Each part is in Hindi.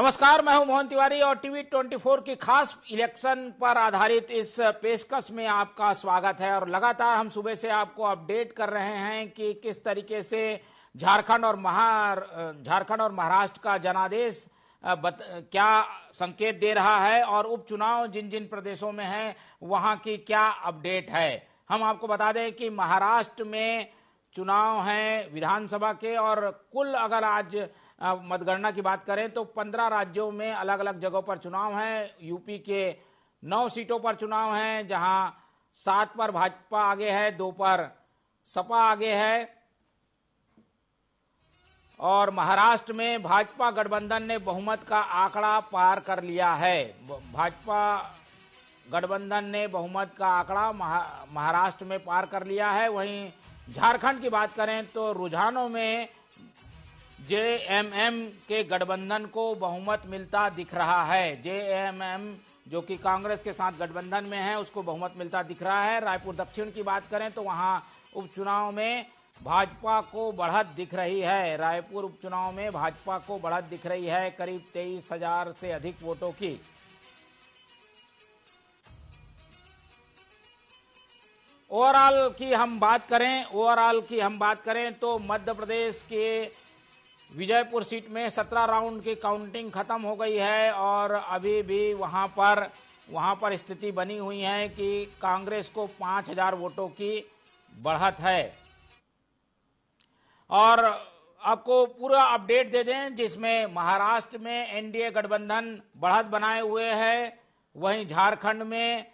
नमस्कार, मैं हूं मोहन तिवारी और टीवी 24 की खास इलेक्शन पर आधारित इस पेशकश में आपका स्वागत है। और लगातार हम सुबह से आपको अपडेट कर रहे हैं कि किस तरीके से झारखंड और महाराष्ट्र का जनादेश क्या संकेत दे रहा है और उपचुनाव जिन जिन प्रदेशों में है वहां की क्या अपडेट है। हम आपको बता दें कि महाराष्ट्र में चुनाव हैं विधानसभा के, और कुल अगर आज मतगणना की बात करें तो 15 राज्यों में अलग अलग जगहों पर चुनाव हैं। यूपी के 9 सीटों पर चुनाव हैं, जहां 7 पर भाजपा आगे है, 2 पर सपा आगे है। और महाराष्ट्र में भाजपा गठबंधन ने बहुमत का आंकड़ा पार कर लिया है। भाजपा गठबंधन ने बहुमत का आंकड़ा महाराष्ट्र में पार कर लिया है। वहीं झारखंड की बात करें तो रुझानों में जेएमएम के गठबंधन को बहुमत मिलता दिख रहा है। जेएमएम जो कि कांग्रेस के साथ गठबंधन में है, उसको बहुमत मिलता दिख रहा है। रायपुर दक्षिण की बात करें तो वहां उपचुनाव में भाजपा को बढ़त दिख रही है। रायपुर उपचुनाव में भाजपा को बढ़त दिख रही है, करीब 23,000 से अधिक वोटों की। ओवरऑल की हम बात करें तो मध्य प्रदेश के विजयपुर सीट में 17 राउंड की काउंटिंग खत्म हो गई है और अभी भी वहां पर स्थिति बनी हुई है कि कांग्रेस को 5,000 वोटों की बढ़त है। और आपको पूरा अपडेट दे दें, जिसमें महाराष्ट्र में एनडीए गठबंधन बढ़त बनाए हुए है, वहीं झारखंड में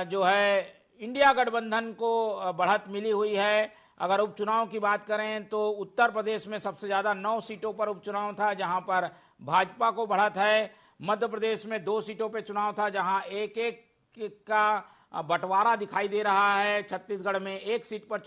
जो है इंडिया गठबंधन को बढ़त मिली हुई है। अगर उपचुनाव की बात करें तो उत्तर प्रदेश में सबसे ज्यादा 9 सीटों पर उपचुनाव था, जहां पर भाजपा को बढ़त है। मध्य प्रदेश में 2 सीटों पर चुनाव था, जहां एक का बंटवारा दिखाई दे रहा है। छत्तीसगढ़ में 1 सीट पर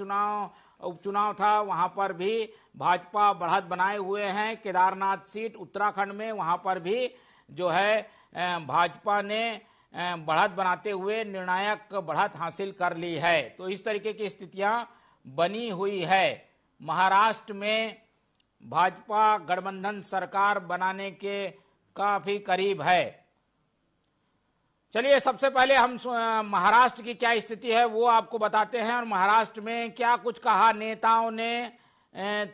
उपचुनाव था, वहां पर भी भाजपा बढ़त बनाए हुए हैं। केदारनाथ सीट उत्तराखंड में, वहां पर भी जो है भाजपा ने बढ़त बनाते हुए निर्णायक बढ़त हासिल कर ली है। तो इस तरीके की स्थितियां बनी हुई है। महाराष्ट्र में भाजपा गठबंधन सरकार बनाने के काफी करीब है। चलिए सबसे पहले हम महाराष्ट्र की क्या स्थिति है वो आपको बताते हैं, और महाराष्ट्र में क्या कुछ कहा नेताओं ने।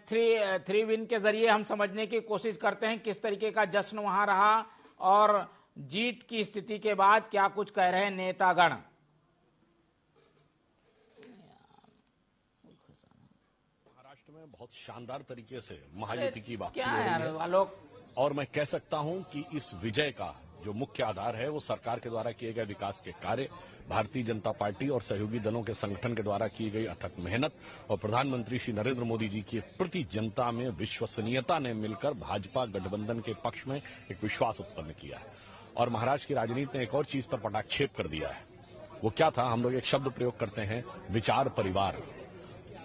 3 विन के जरिए हम समझने की कोशिश करते हैं किस तरीके का जश्न वहां रहा और जीत की स्थिति के बाद क्या कुछ कह रहे हैं नेतागण। महाराष्ट्र में बहुत शानदार तरीके से महायुति की बात हो रही है, और मैं कह सकता हूं कि इस विजय का जो मुख्य आधार है वो सरकार के द्वारा किए गए विकास के कार्य, भारतीय जनता पार्टी और सहयोगी दलों के संगठन के द्वारा की गई अथक मेहनत और प्रधानमंत्री श्री नरेंद्र मोदी जी की प्रति जनता में विश्वसनीयता ने मिलकर भाजपा गठबंधन के पक्ष में एक विश्वास उत्पन्न किया है। और महाराष्ट्र की राजनीति ने एक और चीज पर पटाक्षेप कर दिया है। वो क्या था, हम लोग एक शब्द प्रयोग करते हैं, विचार परिवार।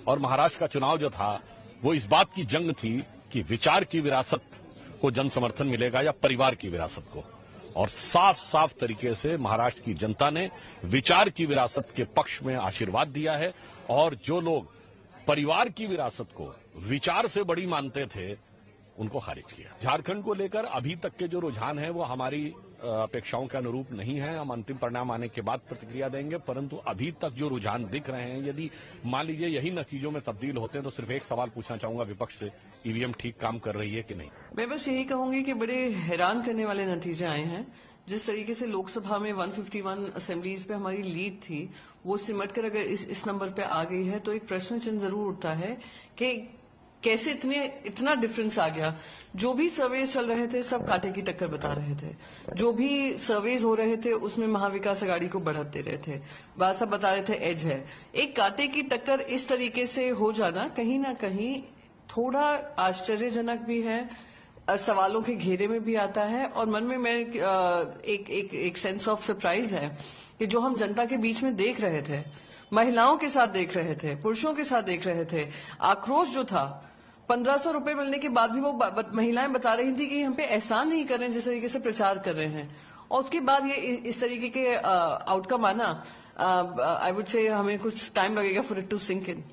और महाराष्ट्र का चुनाव जो था वो इस बात की जंग थी कि विचार की विरासत को जन समर्थन मिलेगा या परिवार की विरासत को। और साफ साफ तरीके से महाराष्ट्र की जनता ने विचार की विरासत के पक्ष में आशीर्वाद दिया है, और जो लोग परिवार की विरासत को विचार से बड़ी मानते थे उनको खारिज किया। झारखंड को लेकर अभी तक के जो रुझान है वो हमारी अपेक्षाओं के अनुरूप नहीं है। हम अंतिम परिणाम आने के बाद प्रतिक्रिया देंगे, परंतु अभी तक जो रुझान दिख रहे हैं, यदि मान लीजिए यही नतीजों में तब्दील होते हैं तो सिर्फ एक सवाल पूछना चाहूंगा विपक्ष से, ईवीएम ठीक काम कर रही है कि नहीं? मैं बस यही कहूंगी कि बड़े हैरान करने वाले नतीजे आए हैं। जिस तरीके से लोकसभा में 151 असेंबलीज पे हमारी लीड थी, वो सिमट कर अगर इस नंबर पे आ गई है तो एक प्रश्न चिन्ह जरूर उठता है कि कैसे इतना डिफरेंस आ गया। जो भी सर्वेज चल रहे थे सब कांटे की टक्कर बता रहे थे। जो भी सर्वेज हो रहे थे उसमें महाविकास आघाड़ी को बढ़त दे रहे थे, बात सब बता रहे थे एज है। एक कांटे की टक्कर इस तरीके से हो जाना कहीं ना कहीं थोड़ा आश्चर्यजनक भी है, सवालों के घेरे में भी आता है, और मन में मैं एक सेंस ऑफ सरप्राइज है कि जो हम जनता के बीच में देख रहे थे, महिलाओं के साथ देख रहे थे, पुरुषों के साथ देख रहे थे, आक्रोश जो था 1500 रुपए मिलने के बाद भी वो महिलाएं बता रही थी कि हम पे एहसान नहीं कर रहे हैं जिस तरीके से प्रचार कर रहे हैं। और उसके बाद ये इस तरीके के आउटकम आना, आई वुड से हमें कुछ टाइम लगेगा for it to sync in.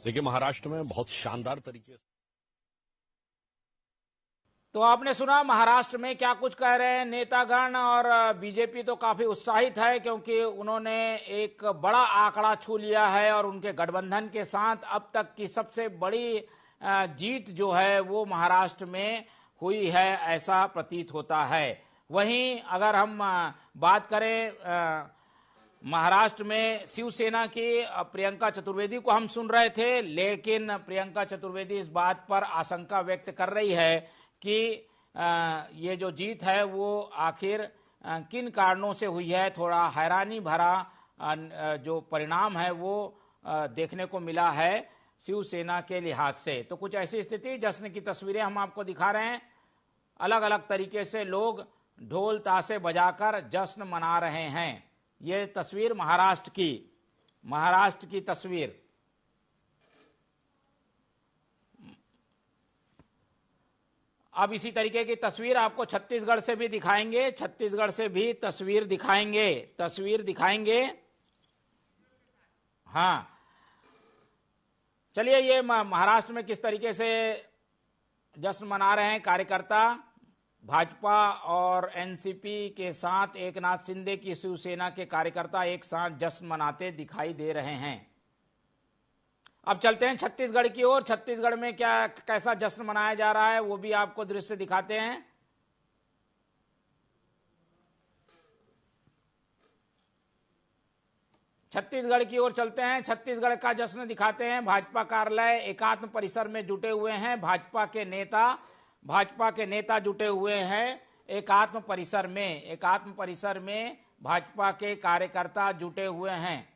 देखिए महाराष्ट्र में बहुत शानदार तरीके से तो आपने सुना महाराष्ट्र में क्या कुछ कह रहे हैं नेतागण, और बीजेपी तो काफी उत्साहित है क्योंकि उन्होंने एक बड़ा आंकड़ा छू लिया है और उनके गठबंधन के साथ अब तक की सबसे बड़ी जीत जो है वो महाराष्ट्र में हुई है, ऐसा प्रतीत होता है। वहीं अगर हम बात करें महाराष्ट्र में शिवसेना की प्रियंका चतुर्वेदी को हम सुन रहे थे, लेकिन प्रियंका चतुर्वेदी इस बात पर आशंका व्यक्त कर रही है कि ये जो जीत है वो आखिर किन कारणों से हुई है। थोड़ा हैरानी भरा जो परिणाम है वो देखने को मिला है शिवसेना के लिहाज से। तो कुछ ऐसी स्थिति, जश्न की तस्वीरें हम आपको दिखा रहे हैं। अलग अलग तरीके से लोग ढोल ताशे बजाकर जश्न मना रहे हैं। ये तस्वीर महाराष्ट्र की तस्वीर। अब इसी तरीके की तस्वीर आपको छत्तीसगढ़ से भी दिखाएंगे, छत्तीसगढ़ से भी तस्वीर दिखाएंगे। हाँ, चलिए ये महाराष्ट्र में किस तरीके से जश्न मना रहे हैं कार्यकर्ता। भाजपा और एनसीपी के साथ एकनाथ शिंदे की शिवसेना के कार्यकर्ता एक साथ जश्न मनाते दिखाई दे रहे हैं। अब चलते हैं छत्तीसगढ़ की ओर। छत्तीसगढ़ में कैसा जश्न मनाया जा रहा है वो भी आपको दृश्य दिखाते हैं। छत्तीसगढ़ की ओर चलते हैं, छत्तीसगढ़ का जश्न दिखाते हैं। भाजपा कार्यालय एकात्म परिसर में जुटे हुए हैं भाजपा के नेता जुटे हुए हैं एकात्म परिसर में भाजपा के कार्यकर्ता जुटे हुए हैं।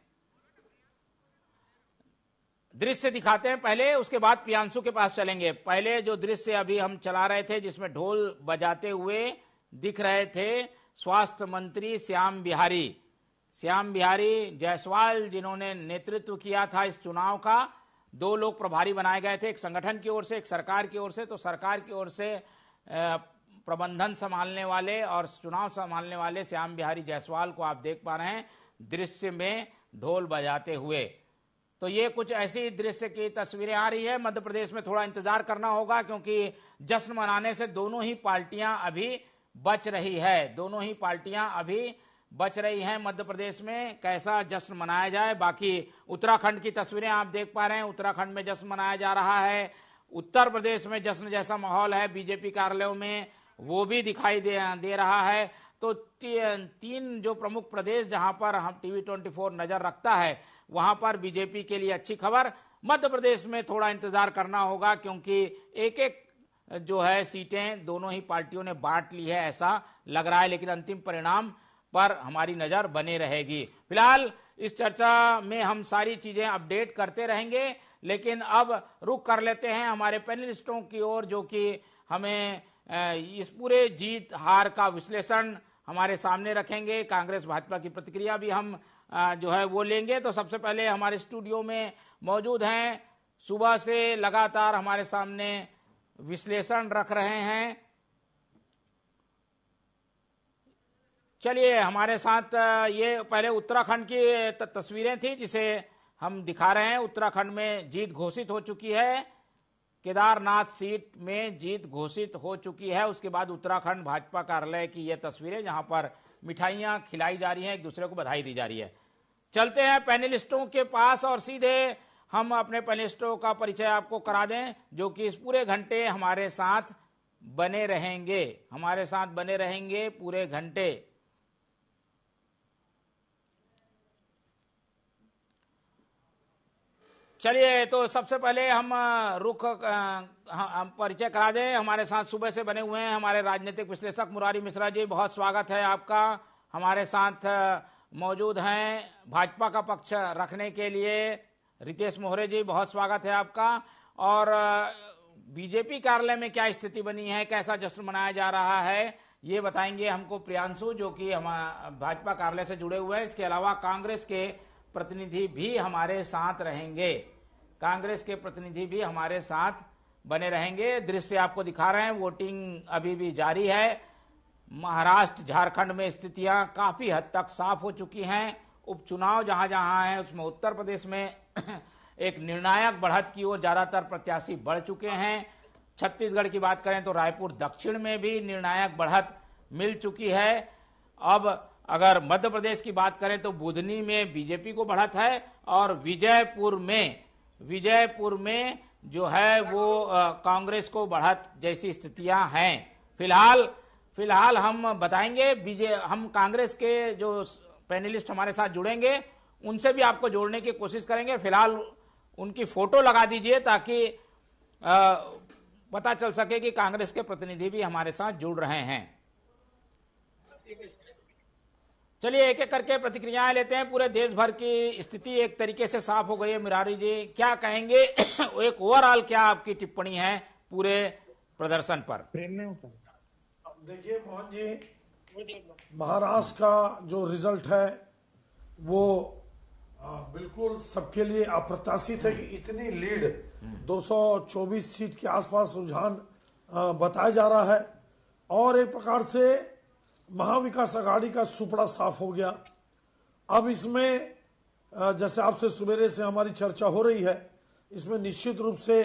दृश्य दिखाते हैं पहले, उसके बाद प्रियांशु के पास चलेंगे। पहले जो दृश्य अभी हम चला रहे थे जिसमें ढोल बजाते हुए दिख रहे थे स्वास्थ्य मंत्री श्याम बिहारी जायसवाल, जिन्होंने नेतृत्व किया था इस चुनाव का। 2 लोग प्रभारी बनाए गए थे, एक संगठन की ओर से, एक सरकार की ओर से। तो सरकार की ओर से प्रबंधन संभालने वाले और चुनाव संभालने वाले श्याम बिहारी जायसवाल को आप देख पा रहे हैं दृश्य में ढोल बजाते हुए। तो ये कुछ ऐसी दृश्य की तस्वीरें आ रही है। मध्य प्रदेश में थोड़ा इंतजार करना होगा क्योंकि जश्न मनाने से दोनों ही पार्टियां अभी बच रही हैं। मध्य प्रदेश में कैसा जश्न मनाया जाए। बाकी उत्तराखंड की तस्वीरें आप देख पा रहे हैं, उत्तराखंड में जश्न मनाया जा रहा है। उत्तर प्रदेश में जश्न जैसा माहौल है बीजेपी कार्यालयों में, वो भी दिखाई दे रहा है। तो 3 जो प्रमुख प्रदेश जहां पर हम टीवी 24 नजर रखता है वहां पर बीजेपी के लिए अच्छी खबर। मध्य प्रदेश में थोड़ा इंतजार करना होगा क्योंकि एक जो है सीटें दोनों ही पार्टियों ने बांट ली है ऐसा लग रहा है, लेकिन अंतिम परिणाम पर हमारी नजर बने रहेगी। फिलहाल इस चर्चा में हम सारी चीजें अपडेट करते रहेंगे, लेकिन अब रुख कर लेते हैं हमारे पैनलिस्टों की ओर जो कि हमें इस पूरे जीत हार का विश्लेषण हमारे सामने रखेंगे। कांग्रेस भाजपा की प्रतिक्रिया भी हम जो है वो लेंगे। तो सबसे पहले हमारे स्टूडियो में मौजूद हैं, सुबह से लगातार हमारे सामने विश्लेषण रख रहे हैं। चलिए हमारे साथ ये पहले उत्तराखंड की तस्वीरें थी जिसे हम दिखा रहे हैं। उत्तराखंड में जीत घोषित हो चुकी है, केदारनाथ सीट में जीत घोषित हो चुकी है। उसके बाद उत्तराखंड भाजपा कार्यालय की ये तस्वीरें जहां पर मिठाइयां खिलाई जा रही हैं, एक दूसरे को बधाई दी जा रही है। चलते हैं पैनलिस्टों के पास और सीधे हम अपने पैनलिस्टों का परिचय आपको करा दें जो कि इस पूरे घंटे हमारे साथ बने रहेंगे पूरे घंटे। चलिए तो सबसे पहले हम परिचय करा दें। हमारे साथ सुबह से बने हुए हैं हमारे राजनीतिक विश्लेषक मुरारी मिश्रा जी, बहुत स्वागत है आपका। हमारे साथ मौजूद हैं भाजपा का पक्ष रखने के लिए रितेश मोहरे जी, बहुत स्वागत है आपका। और बीजेपी कार्यालय में क्या स्थिति बनी है, कैसा जश्न मनाया जा रहा है, ये बताएंगे हमको प्रियांशु जो कि हम भाजपा कार्यालय से जुड़े हुए हैं। इसके अलावा कांग्रेस के प्रतिनिधि भी हमारे साथ बने रहेंगे। दृश्य आपको दिखा रहे हैं, वोटिंग अभी भी जारी है। महाराष्ट्र झारखंड में स्थितियां काफी हद तक साफ हो चुकी हैं। उपचुनाव जहां जहां है उसमें उत्तर प्रदेश में एक निर्णायक बढ़त की ओर ज्यादातर प्रत्याशी बढ़ चुके हैं। छत्तीसगढ़ की बात करें तो रायपुर दक्षिण में भी निर्णायक बढ़त मिल चुकी है। अब अगर मध्य प्रदेश की बात करें तो बुधनी में बीजेपी को बढ़त है और विजयपुर में जो है वो कांग्रेस को बढ़त जैसी स्थितियां हैं। फिलहाल हम बताएंगे, हम कांग्रेस के जो पैनलिस्ट हमारे साथ जुड़ेंगे उनसे भी आपको जोड़ने की कोशिश करेंगे। फिलहाल उनकी फोटो लगा दीजिए ताकि पता चल सके कि कांग्रेस के प्रतिनिधि भी हमारे साथ जुड़ रहे हैं। चलिए एक एक करके प्रतिक्रियाएं लेते हैं। पूरे देश भर की स्थिति एक तरीके से साफ हो गई है। मुरारी जी क्या कहेंगे? एक ओवरऑल क्या आपकी टिप्पणी है पूरे प्रदर्शन पर? देखिए मोहन जी, महाराष्ट्र का जो रिजल्ट है वो बिल्कुल सबके लिए अप्रत्याशित है कि इतनी लीड 224 सीट के आसपास रुझान बताया जा रहा है और एक प्रकार से महाविकास आघाड़ी का सुपड़ा साफ हो गया। अब इसमें जैसे आपसे सुबेरे से हमारी चर्चा हो रही है, इसमें निश्चित रूप से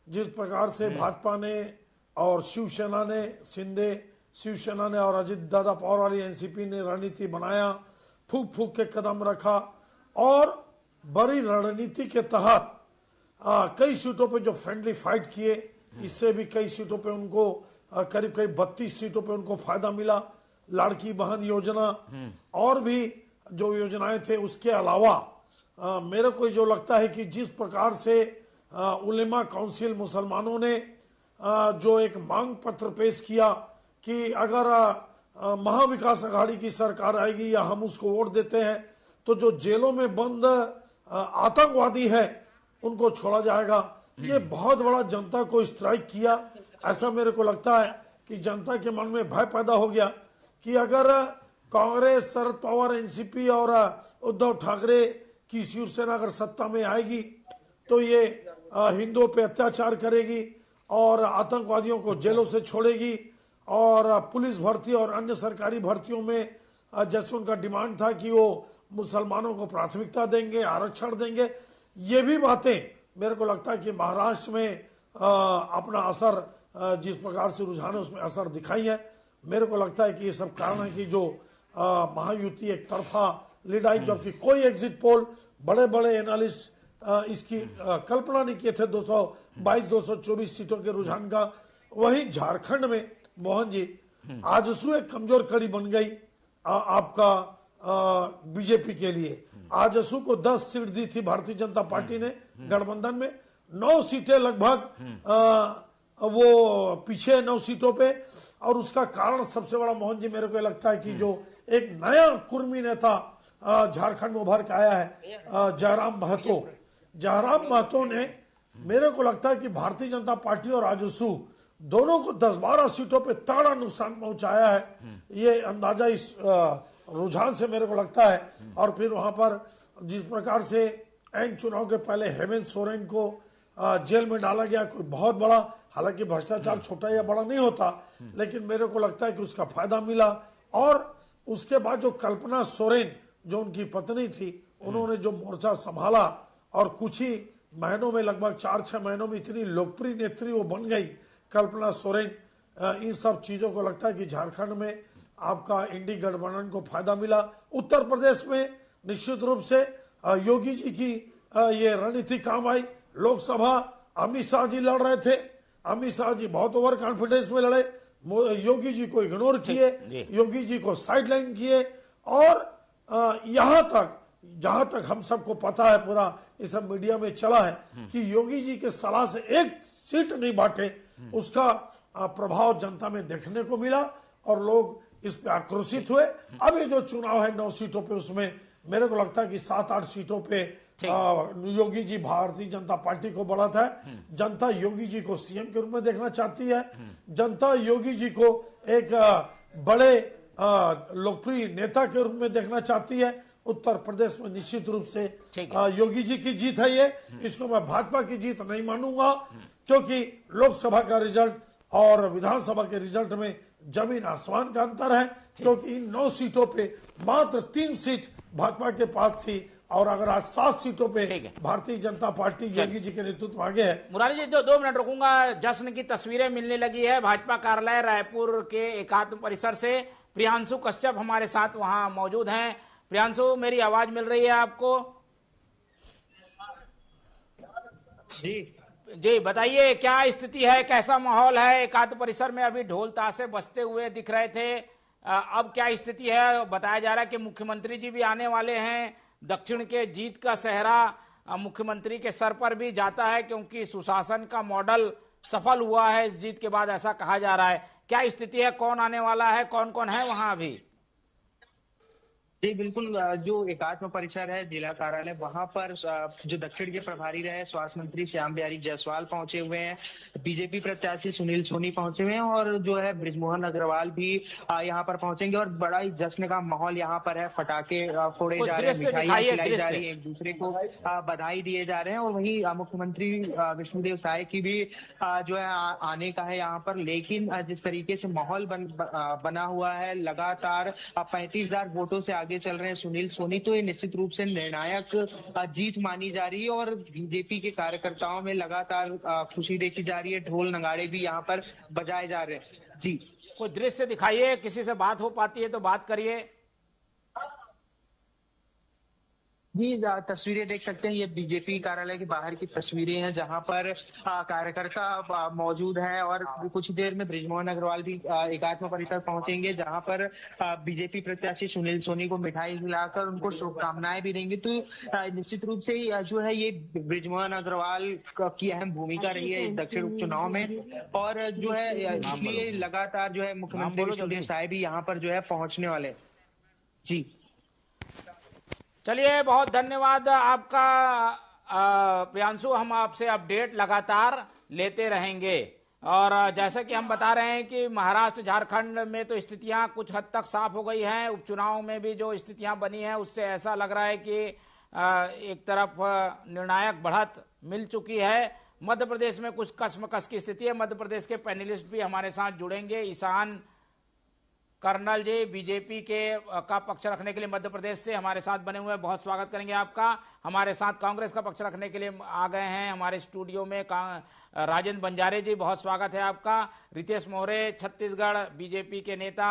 जिस प्रकार से भाजपा ने और शिवसेना ने, शिवसेना ने और अजित दादा पवार वाली एनसीपी ने रणनीति बनाया, फूक फूक के कदम रखा और बड़ी रणनीति के तहत कई सीटों पे जो फ्रेंडली फाइट किए, इससे भी कई सीटों पे उनको करीब 32 सीटों पे उनको फायदा मिला। लाड़की बहन योजना और भी जो योजनाएं थे, उसके अलावा मेरे को जो लगता है कि जिस प्रकार से उलेमा काउंसिल मुसलमानों ने जो एक मांग पत्र पेश किया कि अगर महाविकास आघाड़ी की सरकार आएगी या हम उसको वोट देते हैं तो जो जेलों में बंद आतंकवादी है उनको छोड़ा जाएगा। ये बहुत बड़ा जनता को स्ट्राइक किया। ऐसा मेरे को लगता है कि जनता के मन में भय पैदा हो गया कि अगर कांग्रेस, शरद पवार, एनसीपी और उद्धव ठाकरे की शिवसेना अगर सत्ता में आएगी तो ये हिंदुओं पे अत्याचार करेगी और आतंकवादियों को जेलों से छोड़ेगी और पुलिस भर्ती और अन्य सरकारी भर्तियों में जैसे उनका डिमांड था कि वो मुसलमानों को प्राथमिकता देंगे, आरक्षण देंगे। ये भी बातें मेरे को लगता है कि महाराष्ट्र में अपना असर जिस प्रकार से रुझान है उसमें असर दिखाई है। मेरे को लगता है कि ये सब कारण है कि जो महायुति एक तरफा लीड आई, जबकि कोई एग्जिट पोल, बड़े बड़े एनालिस्ट इसकी कल्पना नहीं किए थे 222-224 सीटों के रुझान का। वहीं झारखंड में मोहन जी आजसू एक कमजोर कड़ी बन गई आपका बीजेपी के लिए। आजसू को 10 सीट दी थी भारतीय जनता पार्टी ने गठबंधन में, 9 सीटें लगभग वो पीछे 9 सीटों पे। और उसका कारण सबसे बड़ा मोहन जी मेरे को लगता है कि जो एक नया कुर्मी नेता झारखंड में उभर के आया है, जयराम महतो ने मेरे को लगता है कि भारतीय जनता पार्टी और आजसू दोनों को 10-12 सीटों पे तगड़ा नुकसान पहुंचाया है। ये अंदाजा इस रुझान से मेरे को लगता है। और फिर वहां पर जिस प्रकार से एन चुनाव के पहले हेमंत सोरेन को जेल में डाला गया, कोई बहुत बड़ा, हालांकि भ्रष्टाचार छोटा या बड़ा नहीं होता, लेकिन मेरे को लगता है कि उसका फायदा मिला। और उसके बाद जो कल्पना सोरेन जो उनकी पत्नी थी, उन्होंने जो मोर्चा संभाला और कुछ ही महीनों में, लगभग 4-6 महीनों में इतनी लोकप्रिय नेत्री वो बन गई कल्पना सोरेन। इन सब चीजों को लगता है कि झारखंड में आपका इंडी गठबंधन को फायदा मिला। उत्तर प्रदेश में निश्चित रूप से योगी जी की ये रणनीति काम आई। लोकसभा अमित शाह जी लड़ रहे थे, अमित शाह जी बहुत ओवर कॉन्फिडेंस में लड़े, योगी जी को इग्नोर किए, योगी जी को साइडलाइन किए। और यहां तक जहां तक हम सबको पता है, पूरा इस सब मीडिया में चला है कि योगी जी के सलाह से एक सीट नहीं बांटे, उसका प्रभाव जनता में देखने को मिला और लोग इस पे आक्रोशित हुए। अब ये जो चुनाव है 9 सीटों पे, उसमें मेरे को लगता है कि 7-8 सीटों पे योगी जी, भारतीय जनता पार्टी को बढ़त है। जनता योगी जी को सीएम के रूप में देखना चाहती है। जनता योगी जी को एक बड़े लोकप्रिय नेता के रूप में देखना चाहती है। उत्तर प्रदेश में निश्चित रूप से योगी जी की जीत है ये, इसको मैं भाजपा की जीत नहीं मानूंगा, क्योंकि लोकसभा का रिजल्ट और विधानसभा के रिजल्ट में जमीन आसमान का अंतर है। क्योंकि इन 9 सीटों पे मात्र 3 सीट भाजपा के पास थी और अगर आज 7 सीटों पे भारतीय जनता पार्टी योगी जी के नेतृत्व में आगे है। मुरारी जी 2 मिनट रुकूंगा। जश्न की तस्वीरें मिलने लगी है भाजपा कार्यालय रायपुर के एकात्म परिसर से। प्रियांशु कश्यप हमारे साथ वहां मौजूद हैं। प्रियांशु, मेरी आवाज मिल रही है आपको? जी बताइए, क्या स्थिति है, कैसा माहौल है? एकात्म परिसर में अभी ढोल ताशे बजते हुए दिख रहे थे, अब क्या स्थिति है? बताया जा रहा है कि मुख्यमंत्री जी भी आने वाले हैं। दक्षिण के जीत का सेहरा मुख्यमंत्री के सर पर भी जाता है, क्योंकि सुशासन का मॉडल सफल हुआ है इस जीत के बाद, ऐसा कहा जा रहा है। क्या स्थिति है, कौन आने वाला है, कौन कौन है वहां अभी? जी बिल्कुल, जो एकात्म परिसर है जिला कार्यालय, वहां पर जो दक्षिण के प्रभारी रहे स्वास्थ्य मंत्री श्याम बिहारी जायसवाल पहुंचे हुए हैं, बीजेपी प्रत्याशी सुनील सोनी पहुंचे हुए हैं और जो है बृजमोहन अग्रवाल भी यहाँ पर पहुंचेंगे और बड़ा ही जश्न का माहौल यहाँ पर है। पटाखे फोड़े जा रहे हैं, मिठाइयां खिलाई जा रही है, एक दूसरे को बधाई दिए जा रहे हैं और वहीं मुख्यमंत्री विष्णुदेव साय की भी जो है आने का है यहाँ पर। लेकिन जिस तरीके से माहौल बना हुआ है, लगातार 35,000 वोटों से आगे चल रहे हैं सुनील सोनी, तो ये निश्चित रूप से निर्णायक जीत मानी जा रही है और बीजेपी के कार्यकर्ताओं में लगातार खुशी देखी जा रही है। ढोल नगाड़े भी यहाँ पर बजाए जा रहे हैं। जी, कोई दृश्य दिखाइए, किसी से बात हो पाती है तो बात करिए। जी, तस्वीरें देख सकते हैं, ये बीजेपी कार्यालय के बाहर की तस्वीरें हैं जहां पर कार्यकर्ता मौजूद हैं और कुछ देर में बृजमोहन अग्रवाल भी एकात्म परिसर पहुंचेंगे, जहां पर बीजेपी प्रत्याशी सुनील सोनी को मिठाई खिलाकर उनको शुभकामनाएं भी देंगे। तो निश्चित रूप से जो है ये बृजमोहन अग्रवाल की अहम भूमिका रही है इस दक्षिण उपचुनाव में और जो है इसलिए लगातार जो है मुख्यमंत्री विष्णुदेव साय भी यहाँ पर जो है पहुंचने वाले। जी चलिए, बहुत धन्यवाद आपका प्रियांशु। हम आपसे अपडेट लगातार लेते रहेंगे और जैसा कि हम बता रहे हैं कि महाराष्ट्र झारखंड में तो स्थितियां कुछ हद तक साफ हो गई हैं। उपचुनाव में भी जो स्थितियां बनी हैं उससे ऐसा लग रहा है कि एक तरफ निर्णायक बढ़त मिल चुकी है। मध्य प्रदेश में कुछ कश्मकश की स्थिति है। मध्य प्रदेश के पैनलिस्ट भी हमारे साथ जुड़ेंगे। ईशान कर्नल जी बीजेपी का पक्ष रखने के लिए मध्य प्रदेश से हमारे साथ बने हुए हैं, बहुत स्वागत करेंगे आपका। हमारे साथ कांग्रेस का पक्ष रखने के लिए आ गए हैं हमारे स्टूडियो में राजेंद्र बंजारे जी, बहुत स्वागत है आपका। रितेश मोहरे छत्तीसगढ़ बीजेपी के नेता,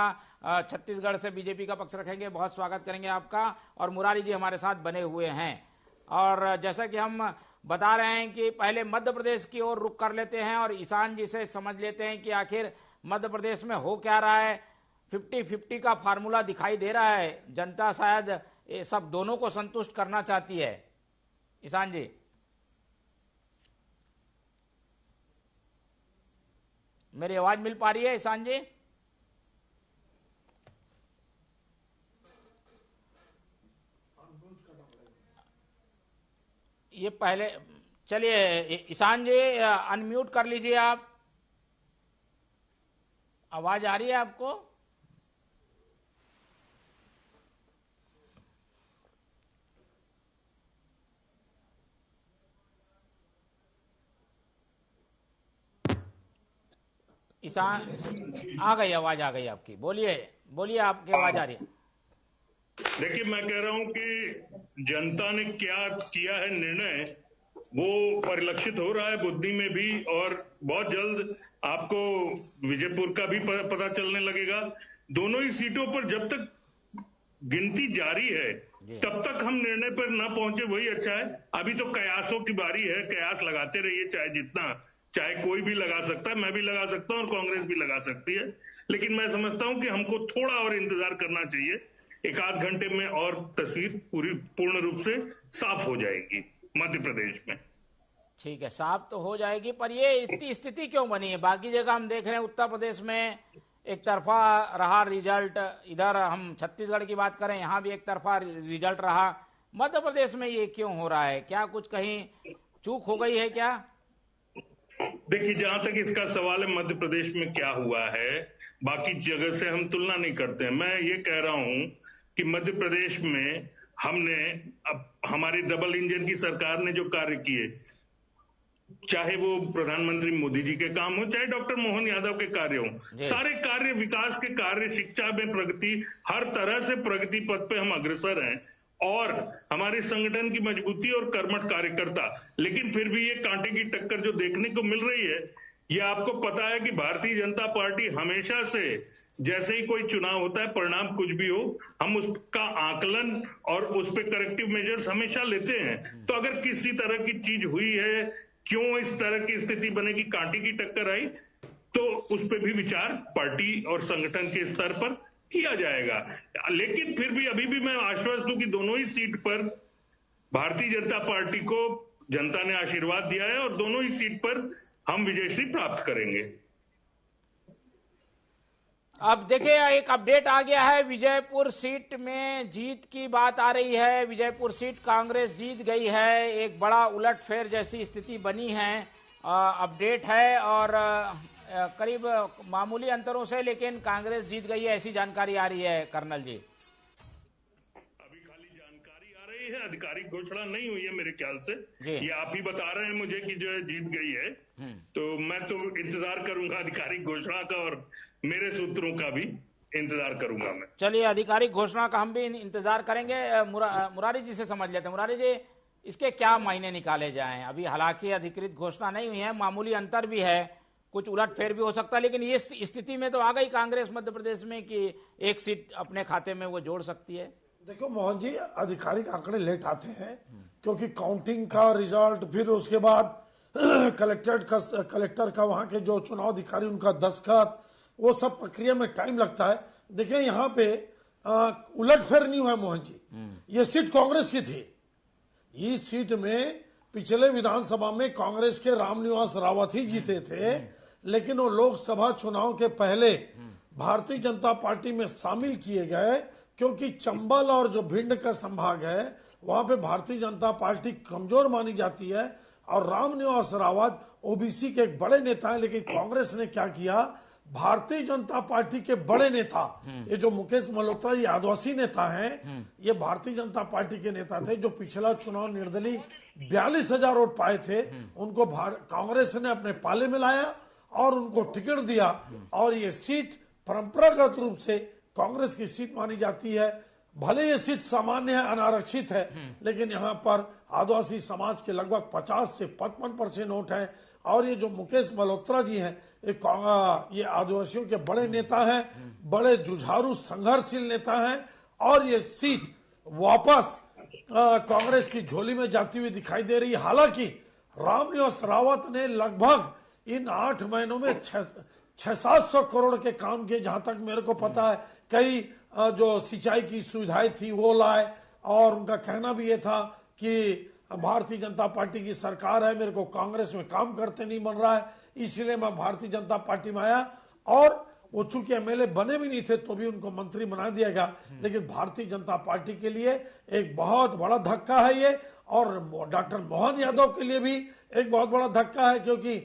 छत्तीसगढ़ से बीजेपी का पक्ष रखेंगे, बहुत स्वागत करेंगे आपका। और मुरारी जी हमारे साथ बने हुए हैं। और जैसा कि हम बता रहे हैं कि पहले मध्य प्रदेश की ओर रुख कर लेते हैं और ईशान जी से समझ लेते हैं कि आखिर मध्य प्रदेश में हो क्या रहा है। 50-50 का फार्मूला दिखाई दे रहा है, जनता शायद ये सब दोनों को संतुष्ट करना चाहती है। ईशान जी, मेरी आवाज मिल पा रही है ईशान जी? ये पहले चलिए ईशान जी अनम्यूट कर लीजिए आप। आवाज आ रही है आपको? ईशान आ गई, आवाज आ गई आपकी, बोलिए बोलिए, आपकी आवाज आ रही है। देखिए, मैं कह रहा हूं कि जनता ने क्या किया है निर्णय, वो परिलक्षित हो रहा है बुद्धि में भी और बहुत जल्द आपको विजयपुर का भी पता चलने लगेगा। दोनों ही सीटों पर जब तक गिनती जारी है तब तक हम निर्णय पर ना पहुंचे वही अच्छा है। अभी तो कयासों की बारी है, कयास लगाते रहिए, चाहे कोई भी लगा सकता है, मैं भी लगा सकता हूं और कांग्रेस भी लगा सकती है। लेकिन मैं समझता हूं कि हमको थोड़ा और इंतजार करना चाहिए। 1-8 घंटे में और तस्वीर पूर्ण रूप से साफ हो जाएगी मध्य प्रदेश में। ठीक है, साफ तो हो जाएगी, पर ये इतनी स्थिति क्यों बनी है? बाकी जगह हम देख रहे हैं उत्तर प्रदेश में एक तरफा रहा रिजल्ट, इधर हम छत्तीसगढ़ की बात करें यहाँ भी एक तरफा रिजल्ट रहा। मध्य प्रदेश में ये क्यों हो रहा है? क्या कुछ कहीं चूक हो गई है क्या? देखिए, जहां तक इसका सवाल है मध्य प्रदेश में क्या हुआ है, बाकी जगह से हम तुलना नहीं करते हैं। मैं ये कह रहा हूं कि मध्य प्रदेश में हमने अब हमारी डबल इंजन की सरकार ने जो कार्य किए, चाहे वो प्रधानमंत्री मोदी जी के काम हो, चाहे डॉक्टर मोहन यादव के कार्य हो, सारे कार्य, विकास के कार्य, शिक्षा में प्रगति, हर तरह से प्रगति पथ पे हम अग्रसर हैं और हमारे संगठन की मजबूती और कर्मठ कार्यकर्ता। लेकिन फिर भी ये कांटे की टक्कर जो देखने को मिल रही है, ये आपको पता है कि भारतीय जनता पार्टी हमेशा से जैसे ही कोई चुनाव होता है, परिणाम कुछ भी हो, हम उसका आकलन और उस पे करेक्टिव मेजर्स हमेशा लेते हैं। तो अगर किसी तरह की चीज हुई है, क्यों इस तरह की स्थिति बनेगी, कांटे की टक्कर आई, तो उस पे भी विचार पार्टी और संगठन के स्तर पर किया जाएगा। लेकिन फिर भी अभी भी मैं आश्वस्त हूं कि दोनों ही सीट पर भारतीय जनता पार्टी को जनता ने आशीर्वाद दिया है और दोनों ही सीट पर हम विजयश्री प्राप्त करेंगे। अब देखिए, एक अपडेट आ गया है, विजयपुर सीट में जीत की बात आ रही है। विजयपुर सीट कांग्रेस जीत गई है, एक बड़ा उलटफेर जैसी स्थिति बनी है। अपडेट है और करीब मामूली अंतरों से, लेकिन कांग्रेस जीत गई है, ऐसी जानकारी आ रही है कर्नल जी। अभी खाली जानकारी आ रही है, आधिकारिक घोषणा नहीं हुई है मेरे ख्याल से। ये आप ही बता रहे हैं मुझे कि जो जीत गई है, तो मैं तो इंतजार करूंगा आधिकारिक घोषणा का, और मेरे सूत्रों का भी इंतजार करूंगा मैं। चलिए, आधिकारिक घोषणा का हम भी इंतजार करेंगे। मुरारी जी से समझ लेते हैं। मुरारी जी, इसके क्या मायने निकाले जाएं? अभी हालांकि अधिकृत घोषणा नहीं हुई है, मामूली अंतर भी है, कुछ उलटफेर भी हो सकता है, लेकिन ये स्थिति में तो आ गई कांग्रेस मध्य प्रदेश में कि एक सीट अपने खाते में वो जोड़ सकती है। देखो मोहन जी, आधिकारिक आंकड़े लेट आते हैं क्योंकि काउंटिंग का रिजल्ट, फिर उसके बाद कलेक्टर का वहां के जो चुनाव अधिकारी उनका दस्तखत, वो सब प्रक्रिया में टाइम लगता है। देखिए यहाँ पे उलटफेर नहीं हुआ मोहन जी, ये सीट कांग्रेस की थी। इस सीट में पिछले विधानसभा में कांग्रेस के रामनिवास रावत ही जीते थे, लेकिन वो लोकसभा चुनाव के पहले भारतीय जनता पार्टी में शामिल किए गए, क्योंकि चंबल और जो भिंड का संभाग है वहां पे भारतीय जनता पार्टी कमजोर मानी जाती है, और रामनिवास रावत ओबीसी के एक बड़े नेता हैं। लेकिन कांग्रेस ने क्या किया, भारतीय जनता पार्टी के बड़े नेता, ये जो मुकेश मल्होत्रा, ये आदिवासी नेता हैं, ये भारतीय जनता पार्टी के नेता थे जो पिछला चुनाव निर्दलीय 42,000 वोट पाए थे, उनको कांग्रेस ने अपने पाले में लाया और उनको टिकट दिया, और ये सीट परंपरागत रूप से कांग्रेस की सीट मानी जाती है। भले ये सीट सामान्य है, अनारक्षित है, लेकिन यहाँ पर आदिवासी समाज के लगभग 50 से 55% वोट है। और ये जो मुकेश मल्होत्रा जी हैं, ये आदिवासियों के बड़े नेता हैं, बड़े जुझारू संघर्षशील नेता हैं, और ये सीट वापस कांग्रेस की झोली में जाती हुई दिखाई दे रही है। हालांकि रामनिवास रावत ने लगभग इन 8 महीनों में 600-700 करोड़ के काम किए, जहां तक मेरे को पता है। कई जो सिंचाई की सुविधाएं थी वो लाए, और उनका कहना भी ये था कि भारतीय जनता पार्टी की सरकार है, मेरे को कांग्रेस में काम करते नहीं बन रहा है, इसलिए मैं भारतीय जनता पार्टी में आया। और वो चूंकि एमएलए बने भी नहीं थे तो भी उनको मंत्री बना दिया गया। लेकिन भारतीय जनता पार्टी के लिए एक बहुत बड़ा धक्का है ये, और डॉक्टर मोहन यादव के लिए भी एक बहुत बड़ा धक्का है, क्योंकि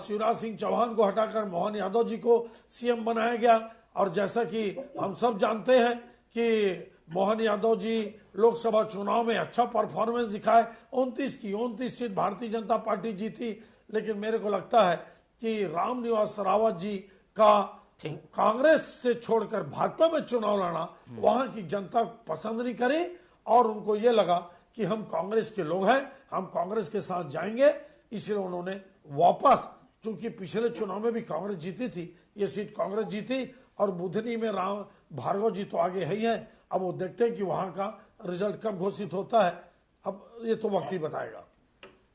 शिवराज सिंह चौहान को हटाकर मोहन यादव जी को सीएम बनाया गया। और जैसा कि हम सब जानते हैं कि मोहन यादव जी लोकसभा चुनाव में अच्छा परफॉर्मेंस दिखाए, 29 की 29 सीट भारतीय जनता पार्टी जीती। लेकिन मेरे को लगता है कि रामनिवास रावत जी का कांग्रेस से छोड़कर भाजपा में चुनाव लड़ना वहां की जनता पसंद नहीं करी, और उनको ये लगा कि हम कांग्रेस के लोग हैं, हम कांग्रेस के साथ जाएंगे, इसलिए उन्होंने वापस, चूंकि पिछले चुनाव में भी कांग्रेस जीती थी, ये सीट कांग्रेस जीती, और बुधनी में राम भार्गव जी तो आगे है ही है। अब वो देखते हैं कि वहां का रिजल्ट कब घोषित होता है, अब ये तो वक्त ही बताएगा।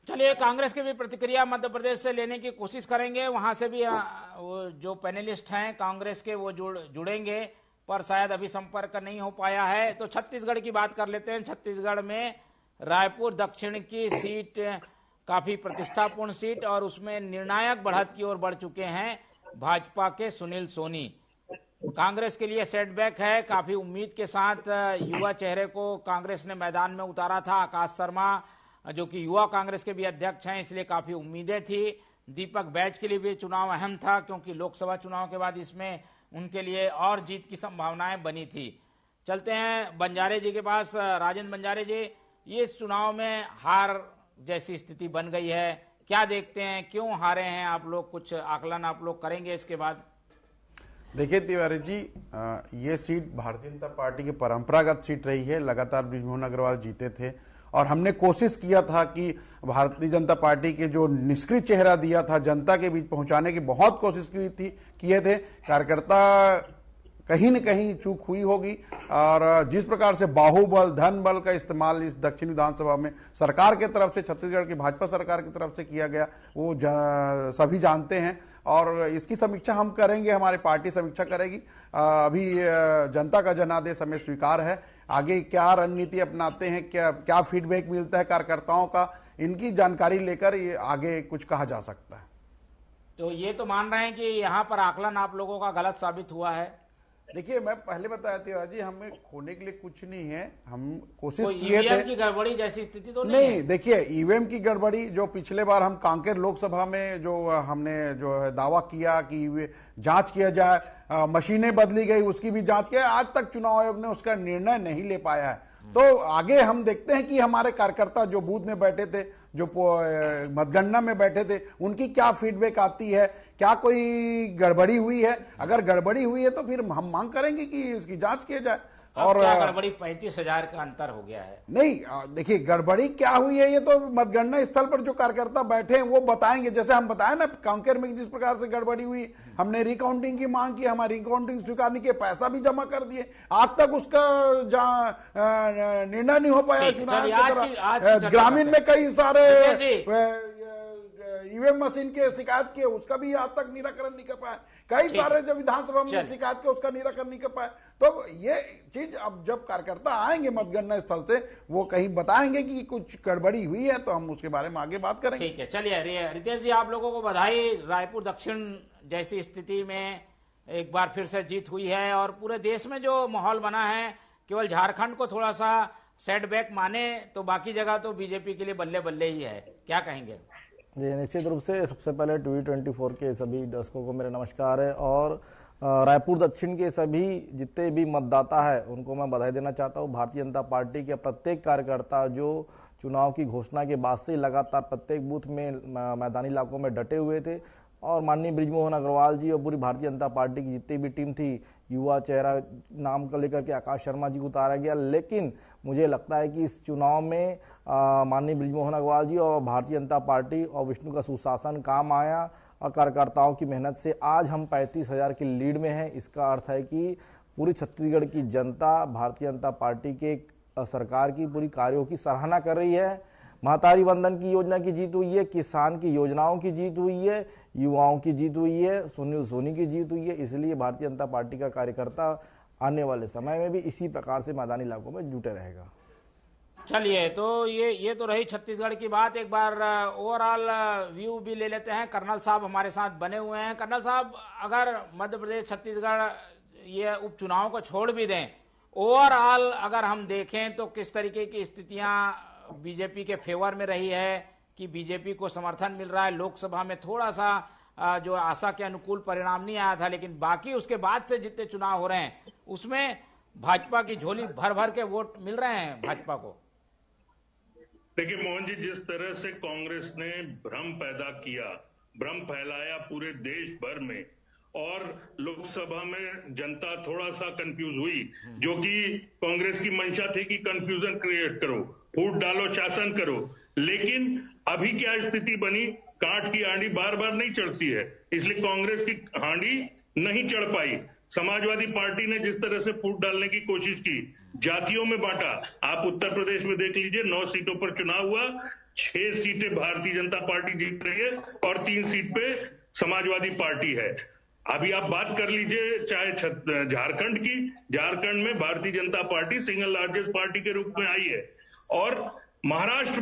चलिए, कांग्रेस की भी प्रतिक्रिया मध्य प्रदेश से लेने की कोशिश करेंगे, वहां से भी वो जो पैनलिस्ट हैं कांग्रेस के वो जुड़ेंगे, पर शायद अभी संपर्क नहीं हो पाया है। तो छत्तीसगढ़ की बात कर लेते हैं। छत्तीसगढ़ में रायपुर दक्षिण की सीट काफी प्रतिष्ठापूर्ण सीट, और उसमें निर्णायक बढ़त की ओर बढ़ चुके हैं भाजपा के सुनील सोनी। कांग्रेस के लिए सेटबैक है, काफी उम्मीद के साथ युवा चेहरे को कांग्रेस ने मैदान में उतारा था। आकाश शर्मा जो कि युवा कांग्रेस के भी अध्यक्ष हैं, इसलिए काफी उम्मीदें थी। दीपक बैज के लिए भी चुनाव अहम था, क्योंकि लोकसभा चुनाव के बाद इसमें उनके लिए और जीत की संभावनाएं बनी थी। चलते हैं बंजारे जी के पास। राजेंद्र बंजारे जी, ये चुनाव में हार जैसी स्थिति बन गई है, क्या देखते हैं, क्यों हारे हैं आप लोग? कुछ आकलन आप लोग करेंगे इसके बाद? देखिए तिवारी जी, ये सीट भारतीय जनता पार्टी की परंपरागत सीट रही है। लगातार बृजमोहन अग्रवाल जीते थे और हमने कोशिश किया था कि भारतीय जनता पार्टी के जो निष्क्रिय चेहरा दिया था जनता के बीच पहुंचाने की बहुत कोशिश किए थे। कार्यकर्ता कहीं न कहीं चूक हुई होगी और जिस प्रकार से बाहुबल धन बल का इस्तेमाल इस दक्षिण विधानसभा में सरकार के तरफ से, छत्तीसगढ़ की भाजपा सरकार की तरफ से किया गया, वो सभी जानते हैं और इसकी समीक्षा हम करेंगे, हमारी पार्टी समीक्षा करेगी। अभी जनता का जनादेश हमें स्वीकार है। आगे क्या रणनीति अपनाते हैं, क्या फीडबैक मिलता है कार्यकर्ताओं का, इनकी जानकारी लेकर ये आगे कुछ कहा जा सकता है। तो ये तो मान रहे हैं कि यहाँ पर आकलन आप लोगों का गलत साबित हुआ है। देखिए, मैं पहले बताया था जी, हमें खोने के लिए कुछ नहीं है। हम कोशिश किए थे। ईवीएम की गड़बड़ी जैसी स्थिति तो नहीं। देखिए, ईवीएम की गड़बड़ी जो पिछले बार हम कांकेर लोकसभा में जो हमने जो है दावा किया कि जांच किया जाए, मशीनें बदली गई, उसकी भी जांच किया, आज तक चुनाव आयोग ने उसका निर्णय नहीं ले पाया है। तो आगे हम देखते हैं कि हमारे कार्यकर्ता जो बूथ में बैठे थे, जो मतगणना में बैठे थे, उनकी क्या फीडबैक आती है, क्या कोई गड़बड़ी हुई है। अगर गड़बड़ी हुई है तो फिर हम मांग करेंगे कि इसकी जांच की जाए। और क्या गड़बड़ी 35,000 का अंतर हो गया है? नहीं, देखिए गड़बड़ी क्या हुई है ये तो मतगणना स्थल पर जो कार्यकर्ता बैठे हैं वो बताएंगे। जैसे हम बताए ना कांकेर में जिस प्रकार से गड़बड़ी हुई, हमने रिकाउंटिंग की मांग की, हमारी रिकाउंटिंग स्वीकार नहीं किए, पैसा भी जमा कर दिए, आज तक उसका निर्णय नहीं हो पाया चुनाव। ग्रामीण में कई सारे ईवीएम मशीन के शिकायत किए, उसका भी आज तक निराकरण नहीं कर पाए। कई सारे जो विधानसभा में शिकायत किए, उसका निराकरण नहीं कर पाए। तो ये चीज अब जब कार्यकर्ता आएंगे मतगणना स्थल से, वो कहीं बताएंगे कि कुछ गड़बड़ी हुई है, तो हम उसके बारे में आगे बात करेंगे। ठीक है, चलिए रितेश जी, आप लोगों को बधाई। रायपुर दक्षिण जैसी स्थिति में एक बार फिर से जीत हुई है और पूरे देश में जो माहौल बना है, केवल झारखंड को थोड़ा सा सेटबैक माने तो बाकी जगह तो बीजेपी के लिए बल्ले बल्ले ही है। क्या कहेंगे? जी, निश्चित रूप से सबसे पहले TV24 के सभी दर्शकों को मेरा नमस्कार है और रायपुर दक्षिण के सभी जितने भी मतदाता है उनको मैं बधाई देना चाहता हूँ। भारतीय जनता पार्टी के प्रत्येक कार्यकर्ता जो चुनाव की घोषणा के बाद से लगातार प्रत्येक बूथ में मैदानी इलाकों में डटे हुए थे और माननीय बृजमोहन अग्रवाल जी और पूरी भारतीय जनता पार्टी की जितनी भी टीम थी, युवा चेहरा नाम को लेकर के आकाश शर्मा जी को उतारा गया। लेकिन मुझे लगता है कि इस चुनाव में माननीय बृजमोहन अग्रवाल जी और भारतीय जनता पार्टी और विष्णु का सुशासन काम आया और कार्यकर्ताओं की मेहनत से आज हम 35,000 की लीड में हैं। इसका अर्थ है कि पूरी छत्तीसगढ़ की जनता भारतीय जनता पार्टी के सरकार की पूरी कार्यों की सराहना कर रही है। महतारी वंदन की योजना की जीत हुई है, किसान की योजनाओं की जीत हुई है, युवाओं की जीत हुई है, सुनील सोनी की जीत हुई है। इसलिए भारतीय जनता पार्टी का कार्यकर्ता आने वाले समय में भी इसी प्रकार से मैदानी इलाकों में जुटे रहेगा। चलिए, तो ये तो रही छत्तीसगढ़ की बात। एक बार ओवरऑल व्यू भी ले लेते हैं। कर्नल साहब हमारे साथ बने हुए हैं। कर्नल साहब, अगर मध्य प्रदेश छत्तीसगढ़ ये उपचुनाव को छोड़ भी दें, ओवरऑल अगर हम देखें तो किस तरीके की स्थितियां बीजेपी के फेवर में रही है कि बीजेपी को समर्थन मिल रहा है? लोकसभा में थोड़ा सा जो आशा के अनुकूल परिणाम नहीं आया था, लेकिन बाकी उसके बाद से जितने चुनाव हो रहे हैं उसमें भाजपा की झोली भर भर के वोट मिल रहे हैं भाजपा को। देखिए मोहन जी, जिस तरह से कांग्रेस ने भ्रम पैदा किया, भ्रम फैलाया पूरे देश भर में और लोकसभा में जनता थोड़ा सा कंफ्यूज हुई, जो कि कांग्रेस की मंशा थी कि कंफ्यूजन क्रिएट करो, फूट डालो, शासन करो। लेकिन अभी क्या स्थिति बनी, कांट की हांडी बार बार नहीं चढ़ती है, इसलिए कांग्रेस की हांडी नहीं चढ़ पाई। समाजवादी पार्टी ने जिस तरह से फूट डालने की कोशिश की, जातियों में बांटा। आप उत्तर प्रदेश में देख लीजिए, 9 सीटों पर चुनाव हुआ, 6 सीटें भारतीय जनता पार्टी जीत रही है और 3 सीट पे समाजवादी पार्टी है। अभी आप बात कर लीजिए चाहे झारखंड की, झारखंड में Bharatiya Janata party single largest party के रूप में आई है और महाराष्ट्र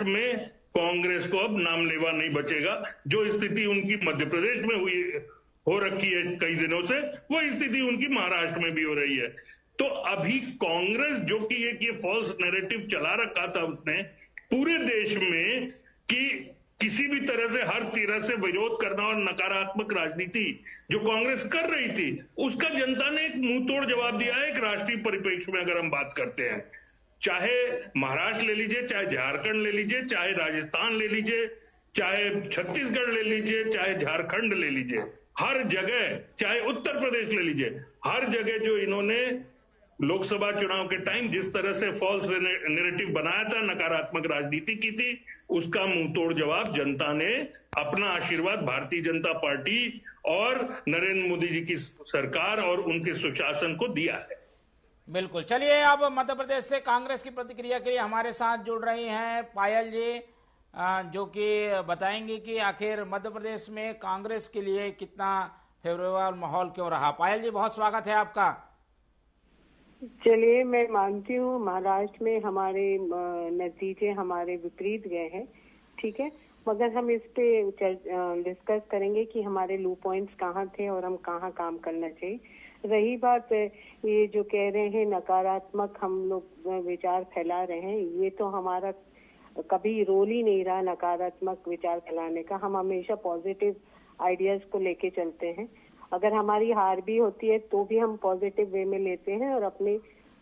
में कांग्रेस को अब नामलेवा नहीं बचेगा। जो स्थिति उनकी मध्य प्रदेश में हो रखी है कई दिनों से, वो स्थिति उनकी महाराष्ट्र में भी हो रही है। तो अभी कांग्रेस जो कि एक ये फॉल्स नैरेटिव चला रखा था उसने पूरे देश में कि किसी भी तरह से हर तरह से विरोध करना और नकारात्मक राजनीति जो कांग्रेस कर रही थी, उसका जनता ने एक मुंह तोड़ जवाब दिया है। एक राष्ट्रीय परिप्रेक्ष्य में अगर हम बात करते हैं, चाहे महाराष्ट्र ले लीजिए, चाहे झारखंड ले लीजिए, चाहे राजस्थान ले लीजिए, चाहे छत्तीसगढ़ ले लीजिए, चाहे झारखंड ले लीजिए, हर जगह, चाहे उत्तर प्रदेश ले लीजिए, हर जगह जो इन्होंने लोकसभा चुनाव के टाइम जिस तरह से फॉल्स नैरेटिव बनाया था, नकारात्मक राजनीति की थी, उसका मुंहतोड़ जवाब जनता ने अपना आशीर्वाद भारतीय जनता पार्टी और नरेंद्र मोदी जी की सरकार और उनके सुशासन को दिया है। बिल्कुल। चलिए, अब मध्य प्रदेश से कांग्रेस की प्रतिक्रिया के लिए हमारे साथ जुड़ रही हैं पायल जी, जो कि बताएंगे कि आखिर मध्य प्रदेश में कांग्रेस के लिए कितना फेवरेबल माहौल क्यों रहा। पायल जी, बहुत स्वागत है आपका। चलिए, मैं मानती हूँ महाराष्ट्र में हमारे नतीजे हमारे विपरीत गए हैं, ठीक है, मगर हम इस पे डिस्कस करेंगे कि हमारे लो पॉइंट्स कहाँ थे और हम कहाँ काम करना चाहिए। रही बात ये जो कह रहे हैं नकारात्मक हम लोग विचार फैला रहे हैं, ये तो हमारा कभी रोल ही नहीं रहा नकारात्मक विचार फैलाने का। हम हमेशा पॉजिटिव आइडियाज को लेके चलते हैं। अगर हमारी हार भी होती है तो भी हम पॉजिटिव वे में लेते हैं और अपने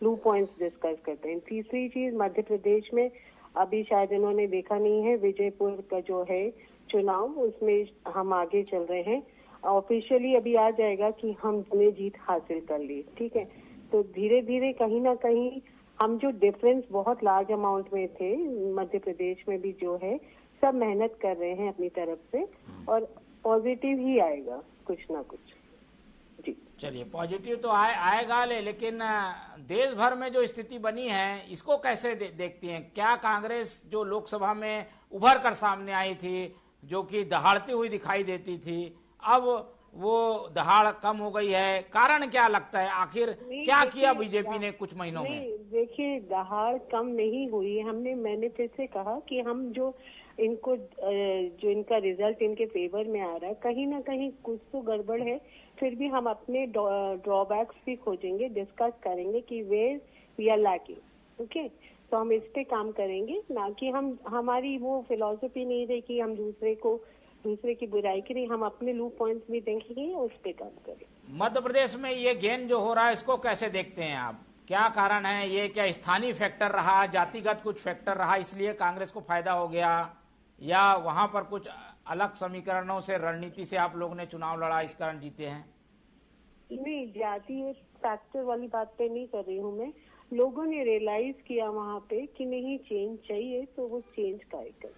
लो पॉइंट्स डिस्कस करते हैं। तीसरी चीज, मध्य प्रदेश में अभी शायद इन्होंने देखा नहीं है, विजयपुर का जो है चुनाव, उसमें हम आगे चल रहे हैं। ऑफिशियली अभी आ जाएगा कि हमने जीत हासिल कर ली, ठीक है। तो धीरे धीरे कहीं ना कहीं हम जो डिफरेंस बहुत लार्ज अमाउंट में थे मध्य प्रदेश में भी जो है, सब मेहनत कर रहे हैं अपनी तरफ से और पॉजिटिव ही आएगा कुछ ना कुछ। जी चलिए, पॉजिटिव तो आएगा, लेकिन देश भर में जो स्थिति बनी है इसको कैसे देखती हैं? क्या कांग्रेस जो लोकसभा में उभर कर सामने आई थी, जो कि दहाड़ती हुई दिखाई देती थी, अब वो दहाड़ कम हो गई है, कारण क्या लगता है? आखिर क्या किया बीजेपी ने कुछ महीनों में? देखिए, दहाड़ कम नहीं हुई है। मैंने फिर से कहा कि हम जो इनका रिजल्ट इनके फेवर में आ रहा है, कहीं ना कहीं कुछ तो गड़बड़ है। फिर भी हम अपने ड्रॉबैक्स भी खोजेंगे, डिस्कस करेंगे कि where we are lacking, okay. तो हम इस पे काम करेंगे, ना कि हमारी वो फिलॉसफी नहीं रही कि हम दूसरे की बुराई करें। हम अपने लू पॉइंट्स भी देखेंगे और उस पे काम करें। मध्य प्रदेश में ये गेन जो हो रहा है इसको कैसे देखते हैं आप? क्या कारण है? ये क्या स्थानीय फैक्टर रहा, जातिगत कुछ फैक्टर रहा, इसलिए कांग्रेस को फायदा हो गया, या वहां पर कुछ अलग समीकरणों से, रणनीति से आप लोगों ने चुनाव लड़ा, इस कारण जीते हैं? नहीं, जातीय फैक्टर वाली बात पे नहीं कर रही हूँ मैं। लोगों ने रियलाइज किया वहाँ पे कि नहीं, चेंज चाहिए, तो वो चेंज कर।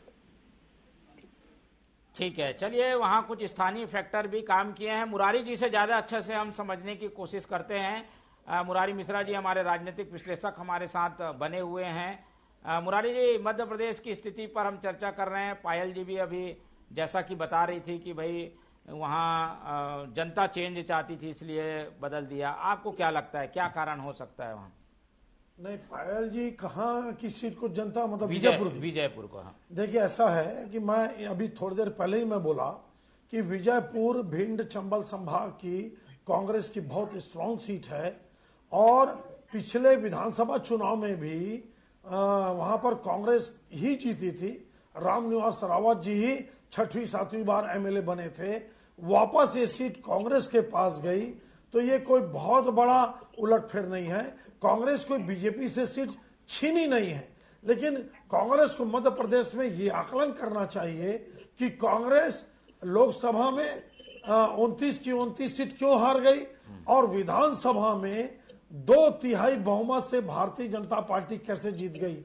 ठीक है, चलिए, वहाँ कुछ स्थानीय फैक्टर भी काम किए हैं। मुरारी जी से ज्यादा अच्छे से हम समझने की कोशिश करते हैं। मुरारी मिश्रा जी हमारे राजनीतिक विश्लेषक हमारे साथ बने हुए हैं। मुरारी जी, मध्य प्रदेश की स्थिति पर हम चर्चा कर रहे हैं। पायल जी भी अभी जैसा कि बता रही थी कि भाई वहाँ जनता चेंज चाहती थी इसलिए बदल दिया। आपको क्या लगता है, क्या कारण हो सकता है वहाँ? नहीं, पायल जी कहाँ की सीट को जनता, मतलब विजयपुर को। हाँ, देखिए, ऐसा है कि मैं अभी थोड़ी देर पहले ही मैं बोला कि विजयपुर, भिंड, चंबल संभाग की कांग्रेस की बहुत स्ट्रांग सीट है और पिछले विधानसभा चुनाव में भी वहां पर कांग्रेस ही जीती थी। रामनिवास रावत जी ही 6वीं 7वीं बार एमएलए बने थे। वापस ये सीट कांग्रेस के पास गई, तो ये कोई बहुत बड़ा उलटफेर नहीं है। कांग्रेस कोई बीजेपी से सीट छीनी नहीं है, लेकिन कांग्रेस को मध्य प्रदेश में ये आकलन करना चाहिए कि कांग्रेस लोकसभा में 29 की 29 सीट क्यों हार गई और विधानसभा में 2/3 बहुमत से भारतीय जनता पार्टी कैसे जीत गई।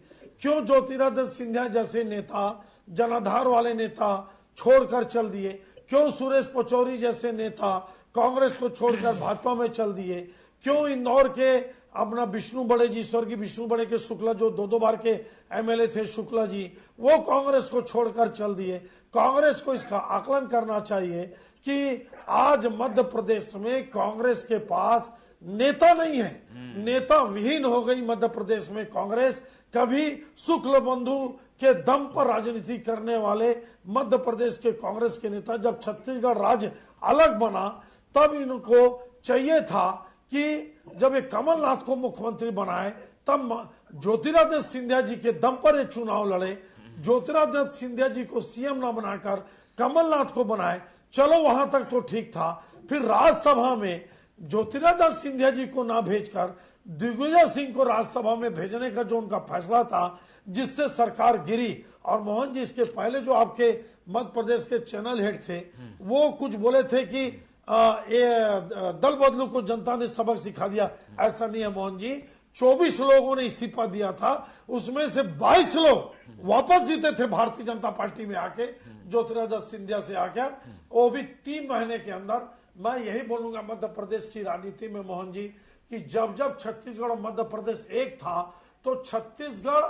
क्यों ज्योतिरादित्य सिंधिया जैसे नेता, जनाधार वाले नेता छोड़कर चल दिए? क्यों सुरेश पचौरी जैसे नेता कांग्रेस को छोड़कर भाजपा में चल दिए? क्यों इंदौर के अपना विष्णु बड़े जी, स्वर्गीय विष्णु बड़े के शुक्ला, जो 2 बार के एमएलए थे शुक्ला जी, वो कांग्रेस को छोड़कर चल दिए? कांग्रेस को इसका आकलन करना चाहिए कि आज मध्य प्रदेश में कांग्रेस के पास नेता नहीं है, नेता विहीन हो गई मध्य प्रदेश में कांग्रेस। कभी शुक्ल बंधु के दम पर राजनीति करने वाले मध्य प्रदेश के कांग्रेस के नेता, जब छत्तीसगढ़ राज्य अलग बना तब इनको चाहिए था कि जब ये कमलनाथ को मुख्यमंत्री बनाए, तब ज्योतिरादित्य सिंधिया जी के दम पर ये चुनाव लड़े। ज्योतिरादित्य सिंधिया जी को सीएम ना बनाकर कमलनाथ को बनाए, चलो वहां तक तो ठीक था। फिर राज्यसभा में ज्योतिरादित्य सिंधिया जी को ना भेजकर दिग्विजय सिंह को राज्यसभा में भेजने का जो उनका फैसला था, जिससे सरकार गिरी। और मोहन जी, इसके पहले जो आपके मध्य प्रदेश के चैनल हेड थे, वो कुछ बोले थे कि दल बदलू को जनता ने सबक सिखा दिया, ऐसा नहीं है मोहन जी। 24 लोगों ने इस्तीफा दिया था, उसमें से 22 लोग वापस जीते थे भारतीय जनता पार्टी में आके, ज्योतिरादित्य सिंधिया से आकर, वो भी 3 महीने के अंदर। मैं यही बोलूंगा मध्य प्रदेश की राजनीति में मोहन जी कि जब जब छत्तीसगढ़ और मध्य प्रदेश एक था तो छत्तीसगढ़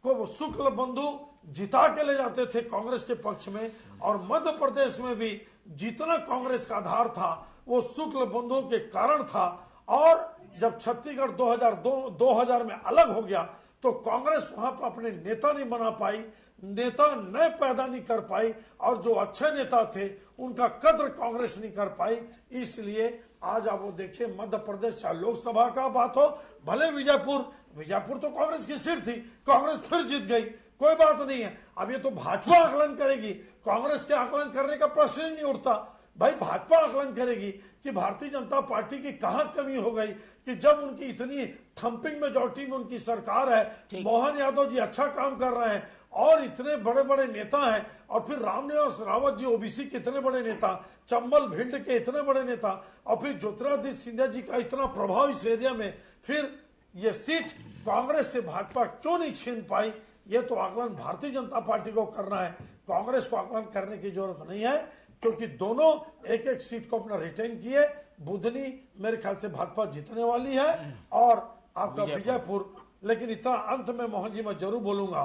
को शुक्ल बंधु जिता के ले जाते थे कांग्रेस के पक्ष में, और मध्य प्रदेश में भी जितना कांग्रेस का आधार था वो शुक्ल बंधुओं के कारण था। और जब छत्तीसगढ़ 2000 में अलग हो गया तो कांग्रेस वहां पर अपने नेता नहीं बना पाई, नेता नए पैदा नहीं कर पाई, और जो अच्छे नेता थे उनका कद्र कांग्रेस नहीं कर पाई। इसलिए आज आप वो देखिए मध्य प्रदेश चाहे लोकसभा का बात हो, भले विजयपुर तो कांग्रेस की सीट थी, कांग्रेस फिर जीत गई, कोई बात नहीं है। अब ये तो भाजपा आकलन करेगी, कांग्रेस के आकलन करने का प्रश्न ही नहीं उठता। भाई भाजपा आकलन करेगी कि भारतीय जनता पार्टी की कहां कमी हो गई कि जब उनकी इतनी थंपिंग मेजॉरिटी में उनकी सरकार है, मोहन यादव जी अच्छा काम कर रहे हैं और इतने बड़े बड़े नेता हैं, और फिर रामनिवास रावत जी ओबीसी के इतने बड़े नेता, चंबल भिंड के इतने बड़े नेता, और फिर ज्योतिरादित्य सिंधिया जी का इतना प्रभाव इस एरिया में, फिर ये सीट कांग्रेस से भाजपा क्यों नहीं छीन पाई? ये तो आकलन भारतीय जनता पार्टी को करना है, कांग्रेस को आकलन करने की जरूरत नहीं है, क्योंकि दोनों एक एक सीट को अपना रिटेन किए। बुधनी मेरे ख्याल से भाजपा जीतने वाली है, और आपका विजयपुर। लेकिन इतना अंत में मोहन जी मैं जरूर बोलूंगा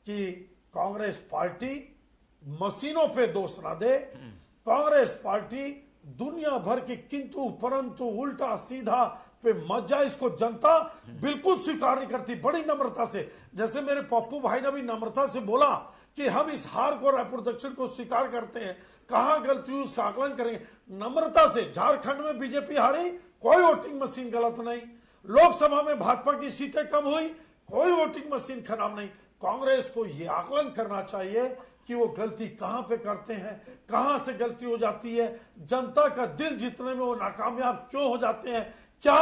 कि कांग्रेस पार्टी मशीनों पे दोष ना दे, कांग्रेस पार्टी दुनिया भर की किंतु परंतु उल्टा सीधा पे मत जाए, इसको जनता बिल्कुल स्वीकार नहीं करती। बड़ी नम्रता से, जैसे मेरे पप्पू भाई ने भी नम्रता से बोला कि हम इस हार को रायपुर दक्षिण को स्वीकार करते हैं, कहां गलती हुई उसका आकलन करेंगे नम्रता से। झारखंड में बीजेपी हारी, कोई वोटिंग मशीन गलत नहीं। लोकसभा में भाजपा की सीटें कम हुई, कोई वोटिंग मशीन खराब नहीं। कांग्रेस को यह आकलन करना चाहिए कि वो गलती कहां पे करते हैं, कहां से गलती हो जाती है, जनता का दिल जीतने में वो नाकामयाब क्यों हो जाते हैं। क्या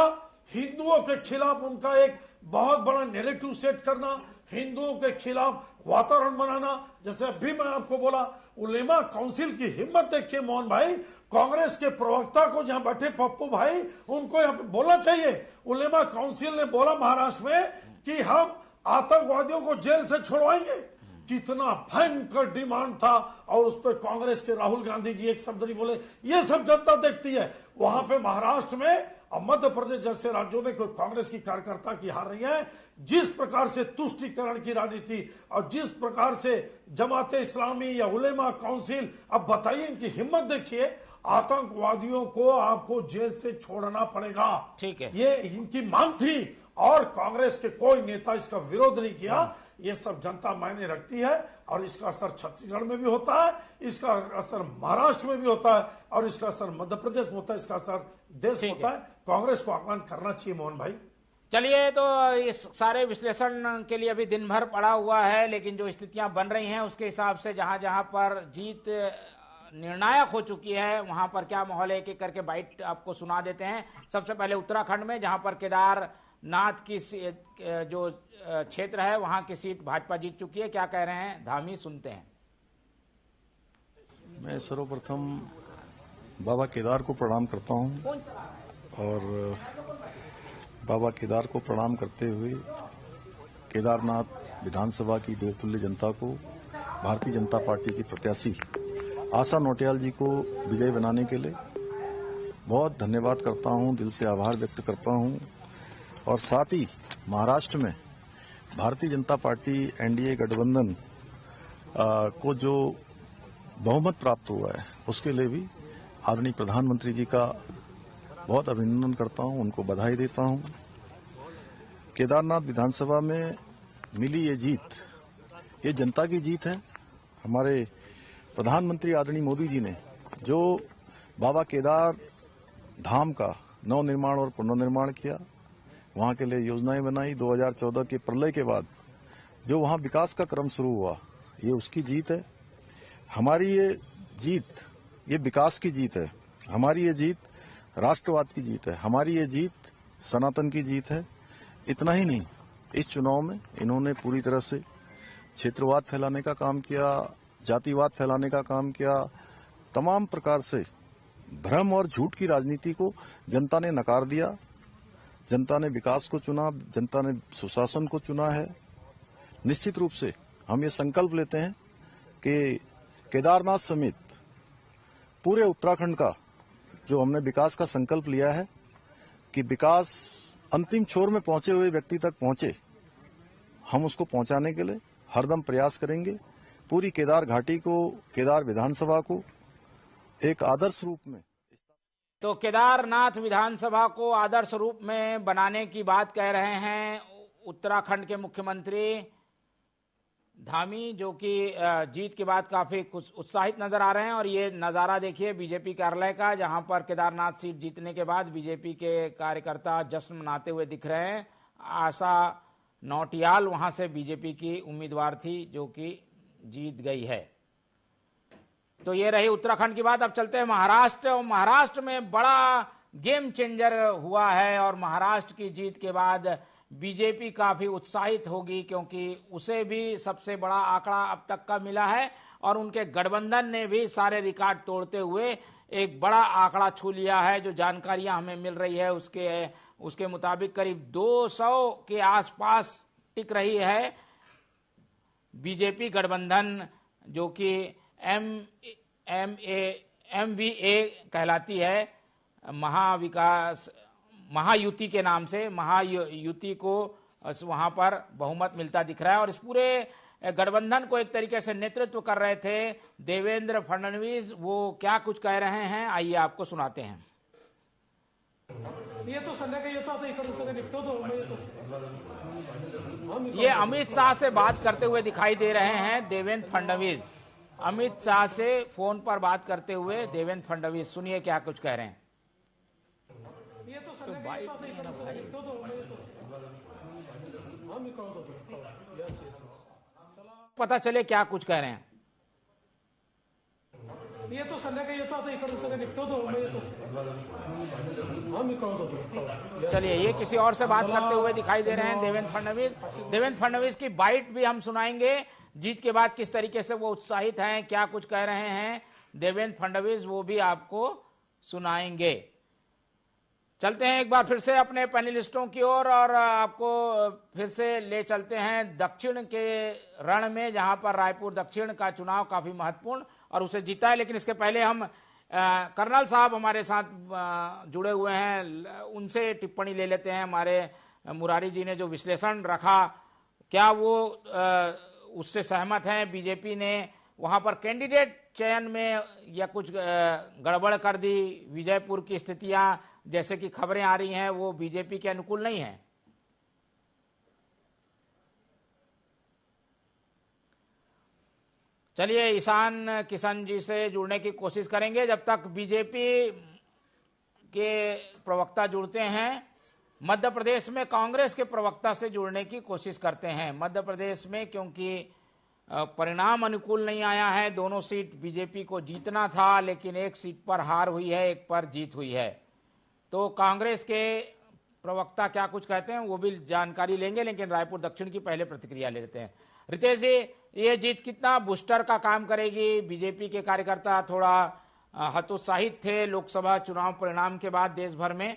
हिंदुओं के खिलाफ उनका एक बहुत बड़ा नैरेटिव सेट करना, हिंदुओं के खिलाफ वातावरण बनाना, जैसे अभी मैं आपको बोला उलेमा काउंसिल की हिम्मत देखिए मोहन भाई, कांग्रेस के प्रवक्ता को जहां बैठे पप्पू भाई, उनको यहां पे बोलना चाहिए। उलेमा काउंसिल ने बोला महाराष्ट्र में कि हम आतंकवादियों को जेल से छुड़वाएंगे, कितना भयंकर डिमांड था, और उस पर कांग्रेस के राहुल गांधी जी एक शब्द नहीं बोले। ये सब जनता देखती है। वहां पे महाराष्ट्र में और मध्य प्रदेश जैसे राज्यों में कोई कांग्रेस की कार्यकर्ता की हार रही है। जिस प्रकार से तुष्टीकरण की राजनीति और जिस प्रकार से जमाते इस्लामी या उलेमा काउंसिल, अब बताइए इनकी हिम्मत देखिए, आतंकवादियों को आपको जेल से छोड़ना पड़ेगा, ठीक है, ये इनकी मांग थी, और कांग्रेस के कोई नेता इसका विरोध नहीं किया। ये सब जनता मायने रखती है, और इसका असर छत्तीसगढ़ में भी होता है, इसका असर महाराष्ट्र में भी होता है, और इसका असर मध्य प्रदेश में होता है, इसका असर देश में होता है। कांग्रेस को आकलन करना चाहिए मोहन भाई। चलिए, तो इस सारे विश्लेषण के लिए अभी दिन भर पड़ा हुआ है, लेकिन जो स्थितियां बन रही हैं उसके हिसाब से जहां जहां पर जीत निर्णायक हो चुकी है वहां पर क्या माहौल है, एक एक करके बाइट आपको सुना देते हैं। सबसे पहले उत्तराखंड में, जहां पर केदारनाथ की जो क्षेत्र है वहां की सीट भाजपा जीत चुकी है, क्या कह रहे हैं धामी, सुनते हैं। मैं सर्वप्रथम बाबा केदार को प्रणाम करता हूं, और बाबा केदार को प्रणाम करते हुए केदारनाथ विधानसभा की देवतुल्य जनता को, भारतीय जनता पार्टी की प्रत्याशी आशा नौटियाल जी को विजयी बनाने के लिए बहुत धन्यवाद करता हूं, दिल से आभार व्यक्त करता हूं। और साथ ही महाराष्ट्र में भारतीय जनता पार्टी एनडीए गठबंधन को जो बहुमत प्राप्त हुआ है उसके लिए भी आदरणीय प्रधानमंत्री जी का बहुत अभिनंदन करता हूं, उनको बधाई देता हूं। केदारनाथ विधानसभा में मिली ये जीत, ये जनता की जीत है। हमारे प्रधानमंत्री आदरणीय मोदी जी ने जो बाबा केदार धाम का नवनिर्माण और पुनर्निर्माण किया, वहां के लिए योजनाएं बनाई, 2014 के प्रलय के बाद जो वहां विकास का क्रम शुरू हुआ, ये उसकी जीत है। हमारी ये जीत, ये विकास की जीत है, हमारी ये जीत राष्ट्रवाद की जीत है, हमारी ये जीत सनातन की जीत है। इतना ही नहीं, इस चुनाव में इन्होंने पूरी तरह से क्षेत्रवाद फैलाने का काम किया, जातिवाद फैलाने का काम किया, तमाम प्रकार से भ्रम और झूठ की राजनीति को जनता ने नकार दिया। जनता ने विकास को चुना, जनता ने सुशासन को चुना है। निश्चित रूप से हम ये संकल्प लेते हैं कि केदारनाथ समेत पूरे उत्तराखंड का जो हमने विकास का संकल्प लिया है कि विकास अंतिम छोर में पहुंचे हुए व्यक्ति तक पहुंचे, हम उसको पहुंचाने के लिए हरदम प्रयास करेंगे। पूरी केदार घाटी को, केदार विधानसभा को एक आदर्श रूप में, तो केदारनाथ विधानसभा को आदर्श रूप में बनाने की बात कह रहे हैं उत्तराखंड के मुख्यमंत्री धामी, जो कि जीत के बाद काफी कुछ उत्साहित नजर आ रहे हैं। और ये नजारा देखिए बीजेपी कार्यालय का, जहां पर केदारनाथ सीट जीतने के बाद बीजेपी के कार्यकर्ता जश्न मनाते हुए दिख रहे हैं। आशा नौटियाल वहां से बीजेपी की उम्मीदवार थी, जो कि जीत गई है। तो ये रही उत्तराखंड की बात। अब चलते हैं महाराष्ट्र। और महाराष्ट्र में बड़ा गेम चेंजर हुआ है और महाराष्ट्र की जीत के बाद बीजेपी काफी उत्साहित होगी, क्योंकि उसे भी सबसे बड़ा आंकड़ा अब तक का मिला है और उनके गठबंधन ने भी सारे रिकॉर्ड तोड़ते हुए एक बड़ा आंकड़ा छू लिया है। जो जानकारियां हमें मिल रही है उसके मुताबिक करीब 200 के आसपास टिक रही है बीजेपी गठबंधन, जो कि MVA कहलाती है, महायुति के नाम से। महायुति को वहां पर बहुमत मिलता दिख रहा है। और इस पूरे गठबंधन को एक तरीके से नेतृत्व कर रहे थे देवेंद्र फडणवीस। वो क्या कुछ कह रहे हैं, आइए आपको सुनाते हैं। ये अमित शाह से बात करते हुए दिखाई दे रहे हैं देवेंद्र फडणवीस। अमित शाह से फोन पर बात करते हुए देवेंद्र फडणवीस, सुनिए क्या कुछ कह रहे हैं। पता चले क्या कुछ कह रहे हैं। चलिए, ये किसी और से बात करते हुए दिखाई दे रहे हैं देवेंद्र फडणवीस। देवेंद्र फडणवीस की बाइट भी हम सुनाएंगे, जीत के बाद किस तरीके से वो उत्साहित हैं, क्या कुछ कह रहे हैं देवेंद्र फडणवीस, वो भी आपको सुनाएंगे। चलते हैं एक बार फिर से अपने पैनलिस्टों की ओर और आपको फिर से ले चलते हैं दक्षिण के रण में, जहां पर रायपुर दक्षिण का चुनाव काफी महत्वपूर्ण और उसे जीता है। लेकिन इसके पहले हम कर्नल साहब हमारे साथ जुड़े हुए हैं, उनसे टिप्पणी ले लेते हैं। हमारे मुरारी जी ने जो विश्लेषण रखा, क्या वो उससे सहमत हैं? बीजेपी ने वहां पर कैंडिडेट चयन में या कुछ गड़बड़ कर दी? विजयपुर की स्थितियां जैसे कि खबरें आ रही हैं वो बीजेपी के अनुकूल नहीं है। चलिए ईशान किशन जी से जुड़ने की कोशिश करेंगे। जब तक बीजेपी के प्रवक्ता जुड़ते हैं, मध्य प्रदेश में कांग्रेस के प्रवक्ता से जुड़ने की कोशिश करते हैं। मध्य प्रदेश में क्योंकि परिणाम अनुकूल नहीं आया है, दोनों सीट बीजेपी को जीतना था, लेकिन एक सीट पर हार हुई है, एक पर जीत हुई है। तो कांग्रेस के प्रवक्ता क्या कुछ कहते हैं वो भी जानकारी लेंगे, लेकिन रायपुर दक्षिण की पहले प्रतिक्रिया ले लेते हैं। रितेश जी, ये जीत कितना बूस्टर का काम करेगी? बीजेपी के कार्यकर्ता थोड़ा हतोत्साहित थे लोकसभा चुनाव परिणाम के बाद देश भर में,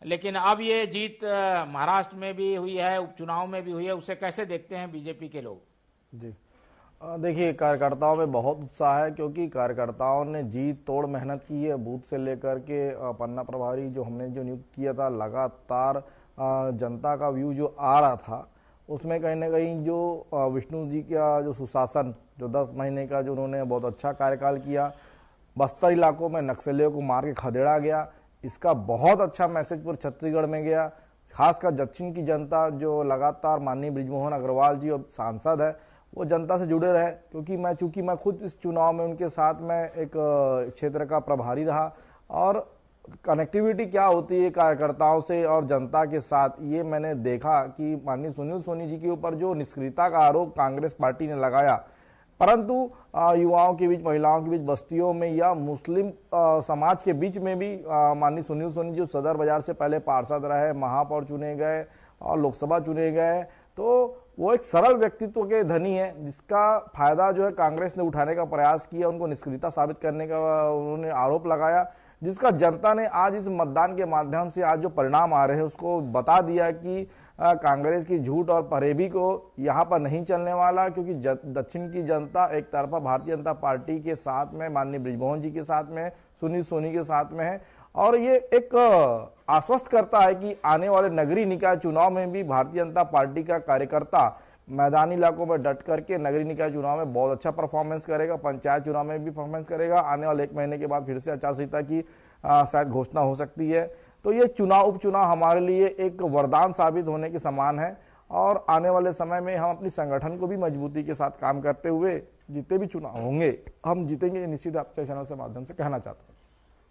लेकिन अब ये जीत महाराष्ट्र में भी हुई है, उपचुनाव में भी हुई है, उसे कैसे देखते हैं बीजेपी के लोग? जी देखिए, कार्यकर्ताओं में बहुत उत्साह है, क्योंकि कार्यकर्ताओं ने जीत तोड़ मेहनत की है। बूथ से लेकर के पन्ना प्रभारी जो हमने जो नियुक्त किया था, लगातार जनता का व्यू जो आ रहा था, उसमें कहीं ना कहीं जो विष्णु जी का जो सुशासन, जो 10 महीने का जो उन्होंने बहुत अच्छा कार्यकाल किया, बस्तर इलाकों में नक्सलियों को मार के खदेड़ा गया, इसका बहुत अच्छा मैसेज पूरे छत्तीसगढ़ में गया। खासकर दक्षिण की जनता जो लगातार माननीय बृजमोहन अग्रवाल जी और सांसद है, वो जनता से जुड़े रहे, क्योंकि चूंकि मैं खुद इस चुनाव में उनके साथ में एक क्षेत्र का प्रभारी रहा, और कनेक्टिविटी क्या होती है कार्यकर्ताओं से और जनता के साथ, ये मैंने देखा कि माननीय सुनील सोनी जी के ऊपर जो निष्क्रियता का आरोप कांग्रेस पार्टी ने लगाया, परंतु युवाओं के बीच, महिलाओं के बीच, बस्तियों में या मुस्लिम समाज के बीच में भी माननीय सुनील सोनी जी सदर बाजार से पहले पार्षद रहे, महापौर चुने गए और लोकसभा चुने गए, तो वो एक सरल व्यक्तित्व के धनी है, जिसका फायदा जो है कांग्रेस ने उठाने का प्रयास किया, उनको निष्क्रियता साबित करने का उन्होंने आरोप लगाया। जिसका जनता ने आज इस मतदान के माध्यम से आज जो परिणाम आ रहे हैं उसको बता दिया कि कांग्रेस की झूठ और फरेबी को यहाँ पर नहीं चलने वाला, क्योंकि दक्षिण की जनता एक तरफा भारतीय जनता पार्टी के साथ में, माननीय बृजमोहन जी के साथ में, सुनील सोनी के साथ में है। और ये एक आश्वस्त करता है कि आने वाले नगरीय निकाय चुनाव में भी भारतीय जनता पार्टी का कार्यकर्ता मैदानी इलाकों में डट करके नगरीय निकाय चुनाव में बहुत अच्छा परफॉर्मेंस करेगा, पंचायत चुनाव में भी परफॉर्मेंस करेगा। आने वाले 1 महीने के बाद फिर से आचार संहिता की शायद घोषणा हो सकती है। तो ये उपचुनाव हमारे लिए एक वरदान साबित होने के समान है और आने वाले समय में हम अपनी संगठन को भी मजबूती के साथ काम करते हुए जितने भी चुनाव होंगे हम जीतेंगे, निश्चित आपके चैनल से माध्यम से कहना चाहता हूँ।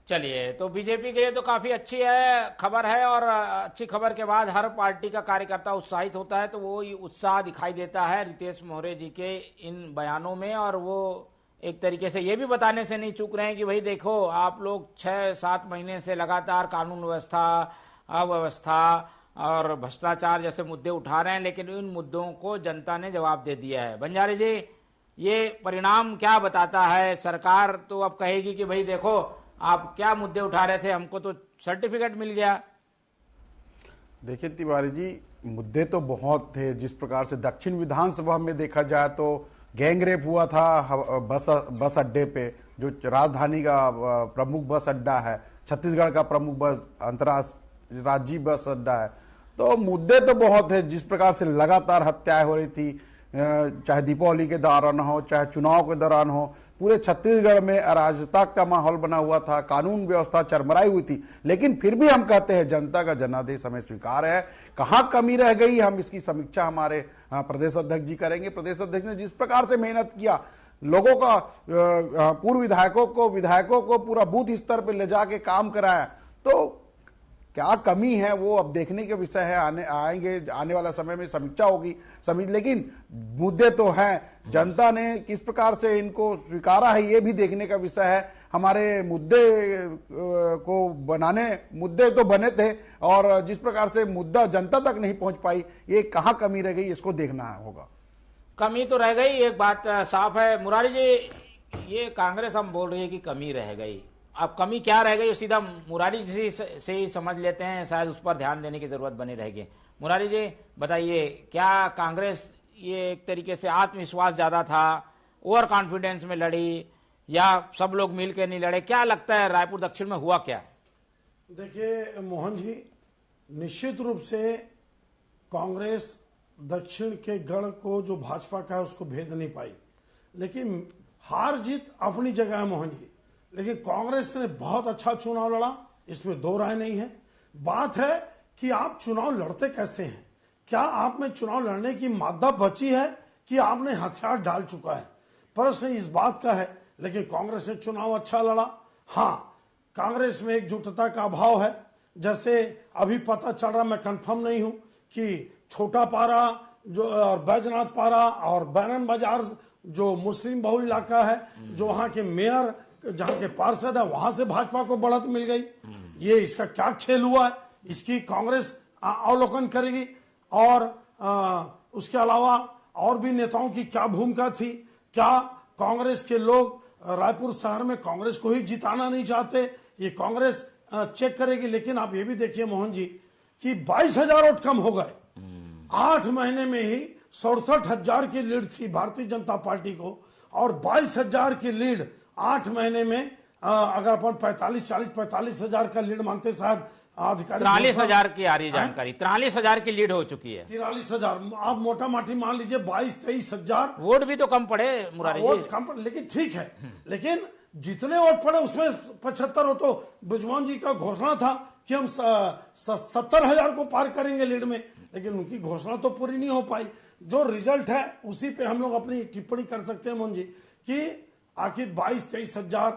चलिए, तो बीजेपी के लिए तो काफी अच्छी है खबर है, और अच्छी खबर के बाद हर पार्टी का कार्यकर्ता उत्साहित होता है, तो वो उत्साह दिखाई देता है रितेश मौर्य जी के इन बयानों में। और वो एक तरीके से ये भी बताने से नहीं चूक रहे हैं कि भाई देखो, आप लोग 6-7 महीने से लगातार कानून व्यवस्था, अव्यवस्था और भ्रष्टाचार जैसे मुद्दे उठा रहे हैं, लेकिन इन मुद्दों को जनता ने जवाब दे दिया है। बंजारे जी, ये परिणाम क्या बताता है? सरकार तो अब कहेगी कि भाई देखो, आप क्या मुद्दे उठा रहे थे, हमको तो सर्टिफिकेट मिल गया। देखिए तिवारी जी, मुद्दे तो बहुत थे। जिस प्रकार से दक्षिण विधानसभा में देखा जाए तो गैंगरेप हुआ था बस अड्डे पे, जो राजधानी का प्रमुख बस अड्डा है, छत्तीसगढ़ का प्रमुख बस अंतर्राज्यीय बस अड्डा है। तो मुद्दे तो बहुत है। जिस प्रकार से लगातार हत्याएं हो रही थी, चाहे दीपावली के दौरान हो, चाहे चुनाव के दौरान हो, पूरे छत्तीसगढ़ में अराजकता का माहौल बना हुआ था, कानून व्यवस्था चरमराई हुई थी। लेकिन फिर भी हम कहते हैं जनता का जनादेश हमें स्वीकार है। कहां कमी रह गई, हम इसकी समीक्षा हमारे प्रदेश अध्यक्ष जी करेंगे। प्रदेश अध्यक्ष ने जिस प्रकार से मेहनत किया, लोगों का पूर्व विधायकों को पूरा बूथ स्तर पर ले जाके काम कराया, तो क्या कमी है वो अब देखने के विषय है। आने वाला समय में समीक्षा होगी। लेकिन मुद्दे तो हैं, जनता ने किस प्रकार से इनको स्वीकारा है ये भी देखने का विषय है। हमारे मुद्दे तो बने थे, और जिस प्रकार से मुद्दा जनता तक नहीं पहुंच पाई, ये कहां कमी रह गई, इसको देखना होगा। कमी तो रह गई, एक बात साफ है मुरारी जी, ये कांग्रेस हम बोल रही है कि कमी रह गई। अब कमी क्या रह गई, सीधा मुरारी जी से ही समझ लेते हैं, शायद उस पर ध्यान देने की जरूरत बनी रहेगी। मुरारी जी बताइए, क्या कांग्रेस ये एक तरीके से आत्मविश्वास ज्यादा था, ओवर कॉन्फिडेंस में लड़ी, या सब लोग मिलकर नहीं लड़े? क्या लगता है रायपुर दक्षिण में हुआ क्या? देखिए मोहन जी, निश्चित रूप से कांग्रेस दक्षिण के गढ़ को जो भाजपा का है उसको भेद नहीं पाई, लेकिन हार जीत अपनी जगह है मोहन जी। लेकिन कांग्रेस ने बहुत अच्छा चुनाव लड़ा, इसमें दो राय नहीं है। बात है कि आप चुनाव लड़ते कैसे हैं, क्या आप में चुनाव लड़ने की मादा बची है कि आपने हथियार डाल चुका है, प्रश्न इस बात का है। लेकिन कांग्रेस ने चुनाव अच्छा लड़ा। हाँ, कांग्रेस में एकजुटता का अभाव है। जैसे अभी पता चल रहा, मैं कंफर्म नहीं हूं, कि छोटा पारा जो और बैजनाथ पारा और बैरन बाजार जो मुस्लिम बहुल इलाका है, जो वहां के मेयर, जहां के पार्षद है, वहां से भाजपा को बढ़त मिल गई। ये इसका क्या खेल हुआ है, इसकी कांग्रेस अवलोकन करेगी। और उसके अलावा और भी नेताओं की क्या भूमिका थी, क्या कांग्रेस के लोग रायपुर शहर में कांग्रेस को ही जिताना नहीं चाहते, ये कांग्रेस चेक करेगी। लेकिन आप ये भी देखिए मोहन जी कि 22,000 वोट कम हो गए। 8 महीने में ही 67,000 की लीड थी भारतीय जनता पार्टी को, और 22,000 की लीड 8 महीने में, अगर अपन 45,000 का लीड मानते, शायद अधिकारी 43,000 की आ रही जानकारी, 43,000 की लीड हो चुकी है। 43,000 आप मोटा माटी मान लीजिए, 22-23,000 वोट भी तो कम पड़े मुरारी जी। वोट कम पड़े, लेकिन ठीक है। लेकिन जितने वोट पड़े उसमें 75 हो, तो बृजमोहन जी का घोषणा था कि हम 70,000 को पार करेंगे लीड में, लेकिन उनकी घोषणा तो पूरी नहीं हो पाई। जो रिजल्ट है उसी पे हम लोग अपनी टिप्पणी कर सकते हैं मोहन जी, कि आखिर 22-23,000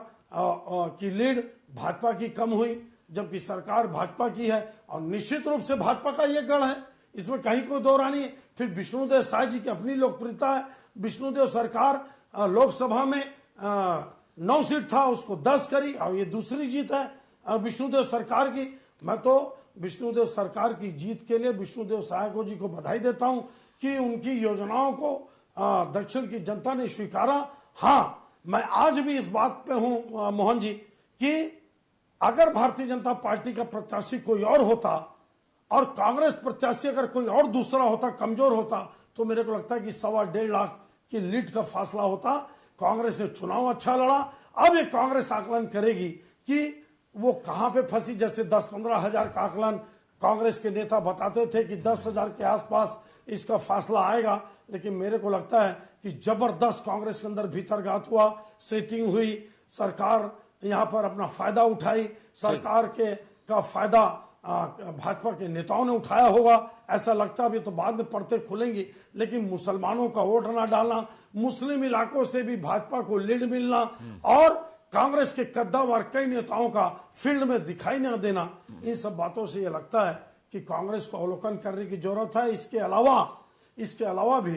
की लीड भाजपा की कम हुई, जबकि सरकार भाजपा की है। और निश्चित रूप से भाजपा का यह गढ़ है, इसमें कहीं कोई दो राय नहीं है। फिर विष्णुदेव साय जी की अपनी लोकप्रियता है। विष्णुदेव सरकार लोकसभा में 9 सीट था, उसको 10 करी, और ये दूसरी जीत है विष्णुदेव सरकार की। मैं तो विष्णुदेव सरकार की जीत के लिए विष्णुदेव साय जी को बधाई देता हूं कि उनकी योजनाओं को दक्षिण की जनता ने स्वीकारा। हाँ, मैं आज भी इस बात पे हूं मोहन जी कि अगर भारतीय जनता पार्टी का प्रत्याशी कोई और होता और कांग्रेस प्रत्याशी अगर कोई और दूसरा होता, कमजोर होता, तो मेरे को लगता है कि 1.25 लाख की लीड का फासला होता। कांग्रेस ने चुनाव अच्छा लड़ा। अब ये कांग्रेस आकलन करेगी कि वो कहां पे फंसी। जैसे 10-15 हजार का आकलन कांग्रेस के नेता बताते थे कि 10,000 के आसपास इसका फासला आएगा, लेकिन मेरे को लगता है कि जबरदस्त कांग्रेस के अंदर भीतरघात हुआ, सेटिंग हुई, सरकार यहां पर अपना फायदा उठाई, सरकार के का फायदा भाजपा के नेताओं ने उठाया होगा, ऐसा लगता है। अभी तो बाद में पढ़ते खुलेंगी, लेकिन मुसलमानों का वोट ना डालना, मुस्लिम इलाकों से भी भाजपा को लीड मिलना और कांग्रेस के कद्दावर कई नेताओं का फील्ड में दिखाई न देना, इन सब बातों से यह लगता है कि कांग्रेस को अवलोकन करने की जरूरत है। इसके अलावा भी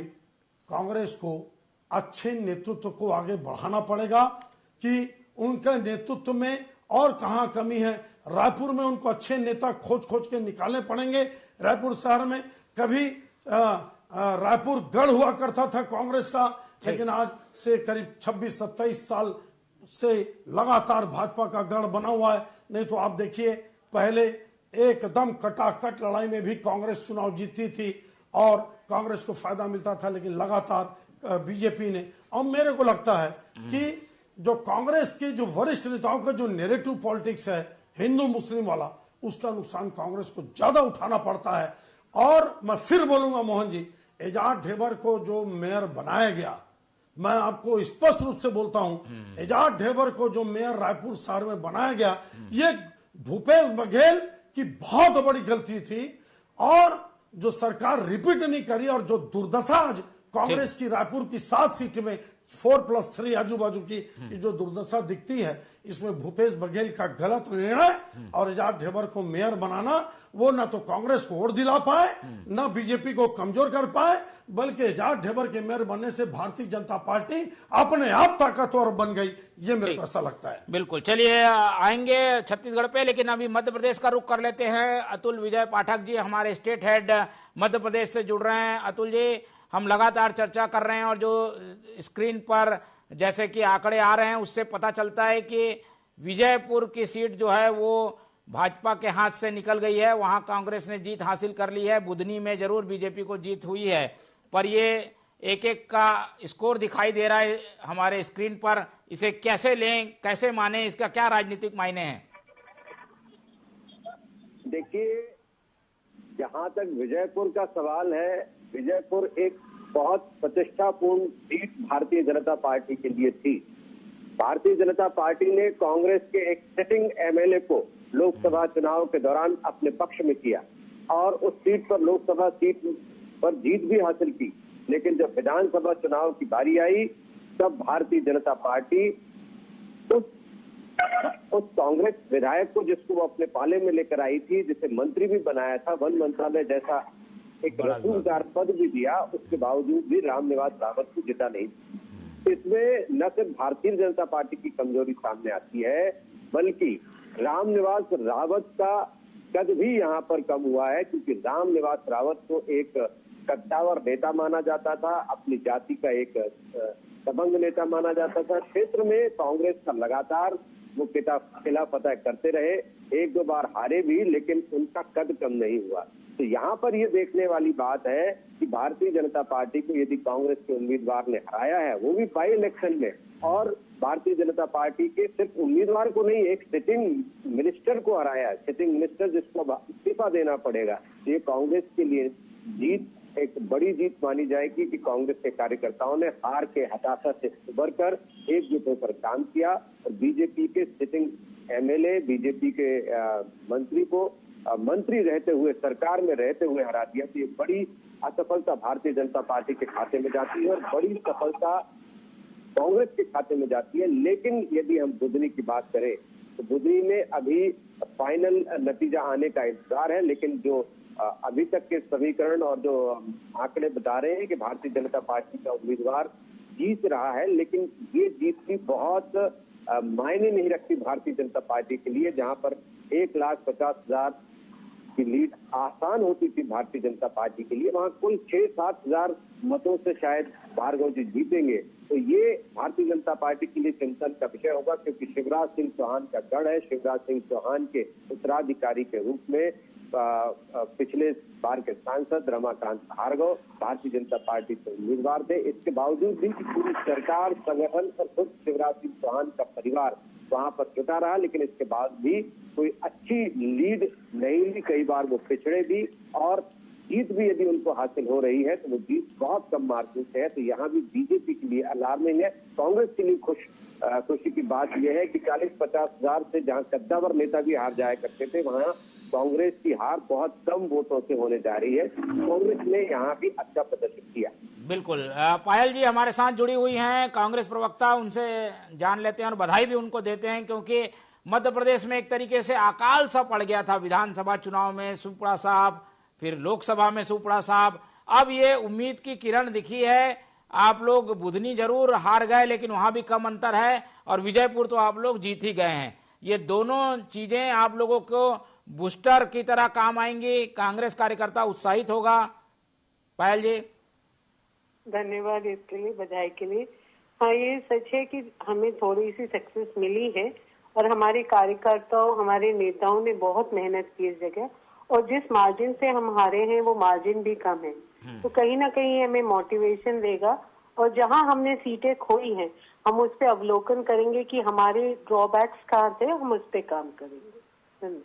कांग्रेस को अच्छे नेतृत्व को आगे बढ़ाना पड़ेगा कि उनके नेतृत्व में और कहां कमी है। रायपुर में उनको अच्छे नेता खोज के निकालने पड़ेंगे। रायपुर शहर में कभी रायपुर गढ़ हुआ करता था कांग्रेस का, लेकिन आज से करीब 26-27 साल से लगातार भाजपा का गढ़ बना हुआ है। नहीं तो आप देखिए, पहले एकदम कटाकट लड़ाई में भी कांग्रेस चुनाव जीतती थी और कांग्रेस को फायदा मिलता था, लेकिन लगातार बीजेपी ने। और मेरे को लगता है कि जो कांग्रेस के जो वरिष्ठ नेताओं का जो नैरेटिव पॉलिटिक्स है हिंदू मुस्लिम वाला, उसका नुकसान कांग्रेस को ज्यादा उठाना पड़ता है। और मैं फिर बोलूंगा मोहन जी, एजाज ढेबर को जो मेयर बनाया गया, मैं आपको स्पष्ट रूप से बोलता हूं, एजाज ढेबर को जो मेयर रायपुर शहर में बनाया गया, ये भूपेश बघेल की बहुत बड़ी गलती थी। और जो सरकार रिपीट नहीं करी और जो दुर्दशा आज कांग्रेस की रायपुर की 7 सीट में 4+3 आजू बाजू की जो दुर्दशा दिखती है, इसमें भूपेश बघेल का गलत निर्णय और एजाज ढेबर को मेयर बनाना, वो ना तो कांग्रेस को वोट दिला पाए, ना बीजेपी को कमजोर कर पाए, बल्कि एजाज ढेबर के मेयर बनने से भारतीय जनता पार्टी अपने आप ताकतवर बन गई। ये मेरे को ऐसा लगता है। बिल्कुल, चलिए आएंगे छत्तीसगढ़ पे, लेकिन अभी मध्य प्रदेश का रुख कर लेते हैं। अतुल विजय पाठक जी हमारे स्टेट हेड मध्य प्रदेश से जुड़ रहे हैं। अतुल जी, हम लगातार चर्चा कर रहे हैं और जो स्क्रीन पर जैसे कि आंकड़े आ रहे हैं उससे पता चलता है कि विजयपुर की सीट जो है वो भाजपा के हाथ से निकल गई है। वहां कांग्रेस ने जीत हासिल कर ली है। बुधनी में जरूर बीजेपी को जीत हुई है, पर ये एक का स्कोर दिखाई दे रहा है हमारे स्क्रीन पर। इसे कैसे लें, कैसे माने, इसका क्या राजनीतिक मायने हैं? देखिए, जहां तक विजयपुर का सवाल है, विजयपुर एक बहुत प्रतिष्ठापूर्ण सीट भारतीय जनता पार्टी के लिए थी। भारतीय जनता पार्टी ने कांग्रेस के एक सिटिंग एमएलए को लोकसभा चुनाव के दौरान अपने पक्ष में किया और उस सीट पर, लोकसभा सीट पर जीत भी हासिल की। लेकिन जब विधानसभा चुनाव की बारी आई, तब भारतीय जनता पार्टी उस कांग्रेस विधायक को, जिसको वो अपने पाले में लेकर आई थी, जिसे मंत्री भी बनाया था, वन मंत्रालय जैसा एक रसूखदार पद भी दिया, उसके बावजूद भी रामनिवास रावत को जिता नहीं। इसमें न सिर्फ भारतीय जनता पार्टी की कमजोरी सामने आती है, बल्कि रामनिवास रावत का कद भी यहाँ पर कम हुआ है, क्योंकि रामनिवास रावत को एक कद्दावर नेता माना जाता था, अपनी जाति का एक दबंग नेता माना जाता था। क्षेत्र में कांग्रेस का लगातार वो किला फतह करते रहे, 1-2 बार हारे भी, लेकिन उनका कद कम नहीं हुआ। तो यहाँ पर ये देखने वाली बात है कि भारतीय जनता पार्टी को यदि कांग्रेस के उम्मीदवार ने हराया है, वो भी बाई इलेक्शन में, और भारतीय जनता पार्टी के सिर्फ उम्मीदवार को नहीं, एक सिटिंग मिनिस्टर को हराया है, सिटिंग मिनिस्टर जिसको इस्तीफा देना पड़ेगा। ये कांग्रेस के लिए जीत, एक बड़ी जीत मानी जाएगी कि कांग्रेस के कार्यकर्ताओं ने हार के हताशा से उबर कर एकजुट होकर काम किया और बीजेपी के सिटिंग एमएलए, बीजेपी के मंत्री को मंत्री रहते हुए, सरकार में रहते हुए हरा दिया। तो ये बड़ी असफलता भारतीय जनता पार्टी के खाते में जाती है और बड़ी सफलता कांग्रेस के खाते में जाती है। लेकिन यदि हम बुधनी की बात करें तो बुधनी में अभी फाइनल नतीजा आने का इंतजार है, लेकिन जो अभी तक के समीकरण और जो आंकड़े बता रहे हैं कि भारतीय जनता पार्टी का उम्मीदवार जीत रहा है, लेकिन ये जीत भी बहुत मायने नहीं रखती भारतीय जनता पार्टी के लिए। जहां पर 1,50,000 की लीड आसान होती थी भारतीय जनता पार्टी के लिए, वहां कुल 6-7 हजार मतों से शायद भार्गव जी जीतेंगे तो ये भारतीय जनता पार्टी के लिए चिंतन का विषय होगा, क्योंकि शिवराज सिंह चौहान का गढ़ है। शिवराज सिंह चौहान के उत्तराधिकारी के रूप में पिछले बार के सांसद रमाकांत भार्गव भारतीय जनता पार्टी से उम्मीदवार थे। इसके बावजूद भी पूरी सरकार, संगठन और खुद शिवराज सिंह चौहान का परिवार वहां पर जुटा रहा, लेकिन इसके बाद भी कोई अच्छी लीड नहीं ली। कई बार वो पिछड़े भी, और जीत भी यदि उनको हासिल हो रही है तो वो जीत बहुत कम मार्जिन से है। तो यहाँ भी बीजेपी के लिए अलार्मिंग है। कांग्रेस के लिए खुशी की बात यह है कि 40-50 हजार से जहाँ कद्दावर नेता भी हार जाया करते थे, वहाँ कांग्रेस की हार बहुत कम वोटों से होने जा रही है। कांग्रेस ने यहाँ भी अच्छा प्रदर्शन किया। बिल्कुल। पायल जी हमारे साथ जुड़ी हुई हैं, कांग्रेस प्रवक्ता, उनसे जान लेते हैं और बधाई भी उनको देते हैं, क्योंकि मध्य प्रदेश में एक तरीके से अकाल सा पड़ गया था। विधानसभा चुनाव में सुपड़ा साहब, फिर लोकसभा में सुपड़ा साहब, अब ये उम्मीद की किरण दिखी है। आप लोग बुधनी जरूर हार गए, लेकिन वहां भी कम अंतर है, और विजयपुर तो आप लोग जीत ही गए हैं। ये दोनों चीजें आप लोगों को बूस्टर की तरह काम आएंगी, कांग्रेस कार्यकर्ता उत्साहित होगा। पायल जी धन्यवाद इसके लिए, बधाई के लिए। हाँ, ये सच है कि हमें थोड़ी सी सक्सेस मिली है, और हमारे कार्यकर्ताओं, हमारे नेताओं ने बहुत मेहनत की इस जगह, और जिस मार्जिन से हम हारे हैं वो मार्जिन भी कम है। तो कहीं ना कहीं हमें मोटिवेशन देगा, और जहां हमने सीटें खोई हैं हम उस पर अवलोकन करेंगे कि हमारे ड्रॉबैक्स कहाँ थे, हम उस पर काम करेंगे।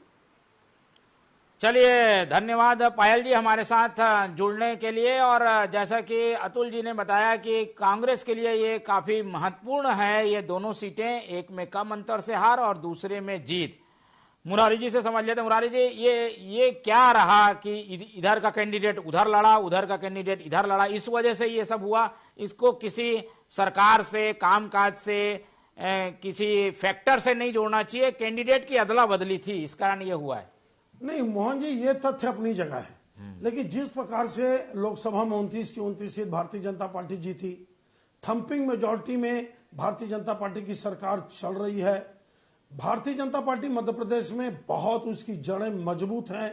चलिए, धन्यवाद पायल जी हमारे साथ जुड़ने के लिए। और जैसा कि अतुल जी ने बताया कि कांग्रेस के लिए ये काफी महत्वपूर्ण है, ये दोनों सीटें, एक में कम अंतर से हार और दूसरे में जीत। मुरारी जी से समझ लेते हैं। मुरारी जी, ये क्या रहा कि इधर का कैंडिडेट उधर लड़ा, उधर का कैंडिडेट इधर लड़ा, इस वजह से ये सब हुआ? इसको किसी सरकार से, कामकाज से, किसी फैक्टर से नहीं जोड़ना चाहिए? कैंडिडेट की अदला बदली थी, इस कारण ये हुआ है। नहीं मोहन जी, ये तथ्य अपनी जगह है, लेकिन जिस प्रकार से लोकसभा में 29 की 29 सीट भारतीय जनता पार्टी जीती, थंपिंग मेजॉरिटी में भारतीय जनता पार्टी की सरकार चल रही है। भारतीय जनता पार्टी मध्य प्रदेश में बहुत उसकी जड़ें मजबूत हैं।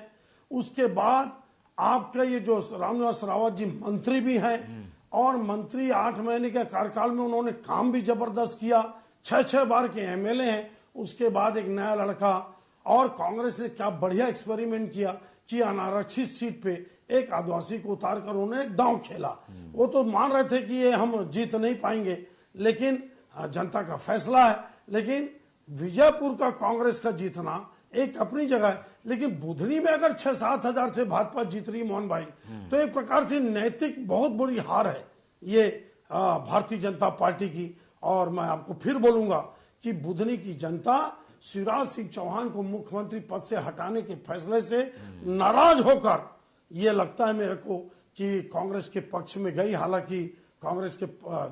उसके बाद आपका ये जो रामनिवास रावत जी मंत्री भी हैं, और मंत्री 8 महीने के कार्यकाल में उन्होंने काम भी जबरदस्त किया, 6 बार के एमएलए हैं। उसके बाद एक नया लड़का, और कांग्रेस ने क्या बढ़िया एक्सपेरिमेंट किया कि अनारक्षित सीट पे एक आदिवासी को उतार कर उन्होंने दांव खेला। वो तो मान रहे थे कि ये हम जीत नहीं पाएंगे, लेकिन जनता का फैसला है। लेकिन विजयपुर का कांग्रेस का जीतना एक अपनी जगह है, लेकिन बुधनी में अगर 6-7 हजार से भाजपा जीत रही मोहन भाई, तो एक प्रकार से नैतिक बहुत बड़ी हार है ये भारतीय जनता पार्टी की। और मैं आपको फिर बोलूंगा कि बुधनी की जनता शिवराज सिंह चौहान को मुख्यमंत्री पद से हटाने के फैसले से नाराज होकर ये लगता है मेरे को कि कांग्रेस के पक्ष में गई। हालांकि कांग्रेस के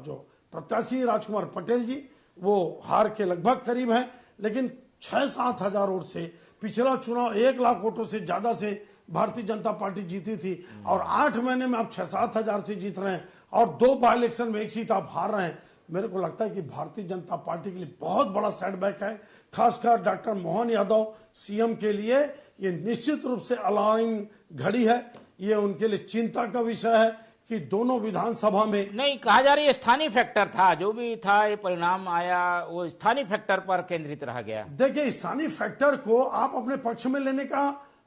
जो प्रत्याशी राजकुमार पटेल जी वो हार के लगभग करीब हैं, लेकिन 6-7 हजार वोट से पिछला चुनाव 1 लाख वोटों से ज्यादा से भारतीय जनता पार्टी जीती थी, और 8 महीने में आप 6-7 हजार से जीत रहे हैं, और 2 बाई इलेक्शन में 1 सीट आप हार रहे हैं। मेरे को लगता है कि भारतीय जनता पार्टी के लिए बहुत बड़ा सेटबैक है। खासकर डॉक्टर मोहन यादव सीएम के लिए ये निश्चित रूप से अलार्मिंग घड़ी है। ये उनके लिए चिंता का विषय है कि दोनों विधानसभा में, नहीं कहा जा रही है स्थानीय फैक्टर था, जो भी था ये परिणाम आया वो स्थानीय फैक्टर पर केंद्रित रह गया। देखिए, स्थानीय फैक्टर को आप अपने पक्ष में लेने का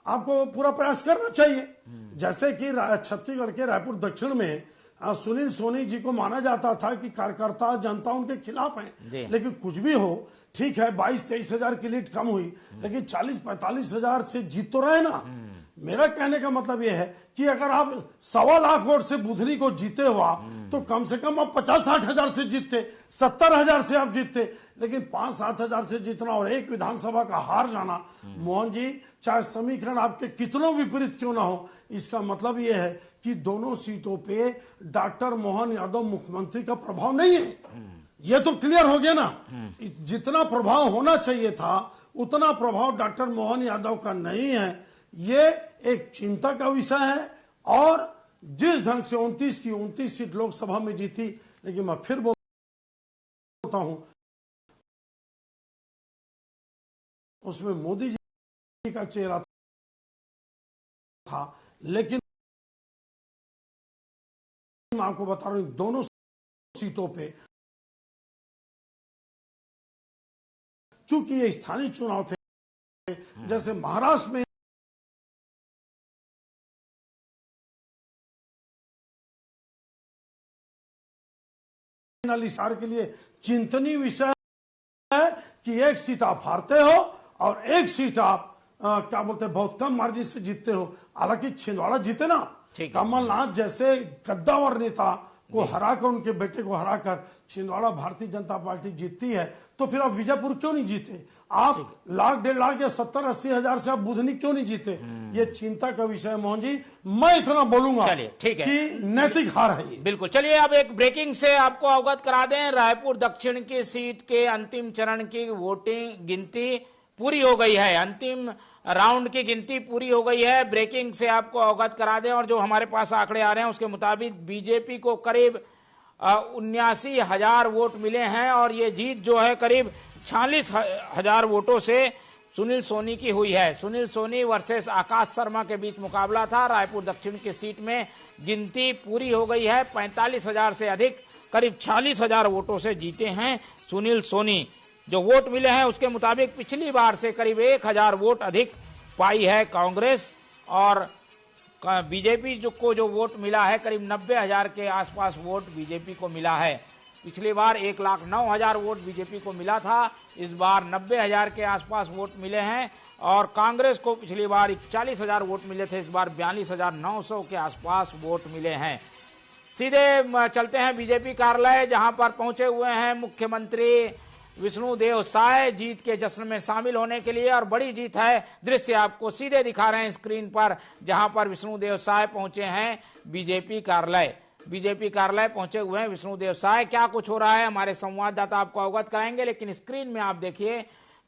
आपको पूरा प्रयास करना चाहिए। जैसे कि छत्तीसगढ़ के रायपुर दक्षिण में सुनील सोनी जी को माना जाता था कि कार्यकर्ता जनता उनके खिलाफ हैं, लेकिन कुछ भी हो, ठीक है 22-23 हजार की लीड कम हुई, लेकिन 40-45 हजार से जीत तो रहे ना। मेरा कहने का मतलब यह है कि अगर आप 1.25 लाख वोट से बुधनी को जीते हुआ, तो कम से कम आप 50-60 हजार से जीतते, 70 हजार से आप जीतते, लेकिन 5-7 हजार से जीतना और एक विधानसभा का हार जाना, मोहन जी, चाहे समीकरण आपके कितनों विपरीत क्यों ना हो, इसका मतलब यह है कि दोनों सीटों पे डॉक्टर मोहन यादव मुख्यमंत्री का प्रभाव नहीं है। ये तो क्लियर हो गया ना। जितना प्रभाव होना चाहिए था उतना प्रभाव डॉक्टर मोहन यादव का नहीं है। ये एक चिंता का विषय है। और जिस ढंग से 29 की 29 सीट लोकसभा में जीती, लेकिन मैं फिर बोलता हूं उसमें मोदी जी का चेहरा था, लेकिन मैं आपको बता रहा हूं दोनों सीटों पे, चूंकि ये स्थानीय चुनाव थे, जैसे महाराष्ट्र में के लिए चिंतनीय विषय है कि एक सीट आप हारते हो और एक सीट आप क्या बोलते हैं बहुत कम मार्जिन से जीतते हो। हालांकि छिंदवाड़ा जीते ना, कमलनाथ जैसे कद्दावर नेता को हराकर, उनके बेटे को हराकर छिंदवाड़ा भारतीय जनता पार्टी जीतती है, तो फिर आप विजयपुर क्यों नहीं जीते? आप लाख 1.5 लाख या 70-80 हजार से आप बुधनी क्यों नहीं जीते? ये चिंता का विषय है मोहन जी। मैं इतना बोलूंगा कि नैतिक हार है ये। बिल्कुल। चलिए अब एक ब्रेकिंग से आपको अवगत करा दें, रायपुर दक्षिण की सीट के अंतिम चरण की वोटिंग गिनती पूरी हो गई है, अंतिम राउंड की गिनती पूरी हो गई है। ब्रेकिंग से आपको अवगत करा दें, और जो हमारे पास आंकड़े आ रहे हैं उसके मुताबिक बीजेपी को करीब 79,000 वोट मिले हैं, और ये जीत जो है करीब 46,000 वोटों से सुनील सोनी की हुई है। सुनील सोनी वर्सेस आकाश शर्मा के बीच मुकाबला था। रायपुर दक्षिण की सीट में गिनती पूरी हो गई है, 45,000 से अधिक, करीब 46,000 वोटों से जीते हैं सुनील सोनी। जो वोट मिले हैं उसके मुताबिक पिछली बार से करीब 1,000 वोट अधिक पाई है कांग्रेस, और बीजेपी को जो वोट मिला है करीब 90,000 के आसपास वोट बीजेपी को मिला है। पिछली बार 1,09,000 वोट बीजेपी को मिला था, इस बार 90,000 के आसपास वोट मिले हैं, और कांग्रेस को पिछली बार 40,000 वोट मिले थे, इस बार 42,900 के आसपास वोट मिले हैं। सीधे चलते हैं बीजेपी कार्यालय, जहां पर पहुंचे हुए हैं मुख्यमंत्री विष्णुदेव साय जीत के जश्न में शामिल होने के लिए, और बड़ी जीत है। दृश्य आपको सीधे दिखा रहे हैं स्क्रीन पर, जहां पर विष्णुदेव साय पहुंचे हैं बीजेपी कार्यालय। बीजेपी कार्यालय पहुंचे हुए हैं विष्णुदेव साय। क्या कुछ हो रहा है हमारे संवाददाता आपको अवगत कराएंगे, लेकिन स्क्रीन में आप देखिए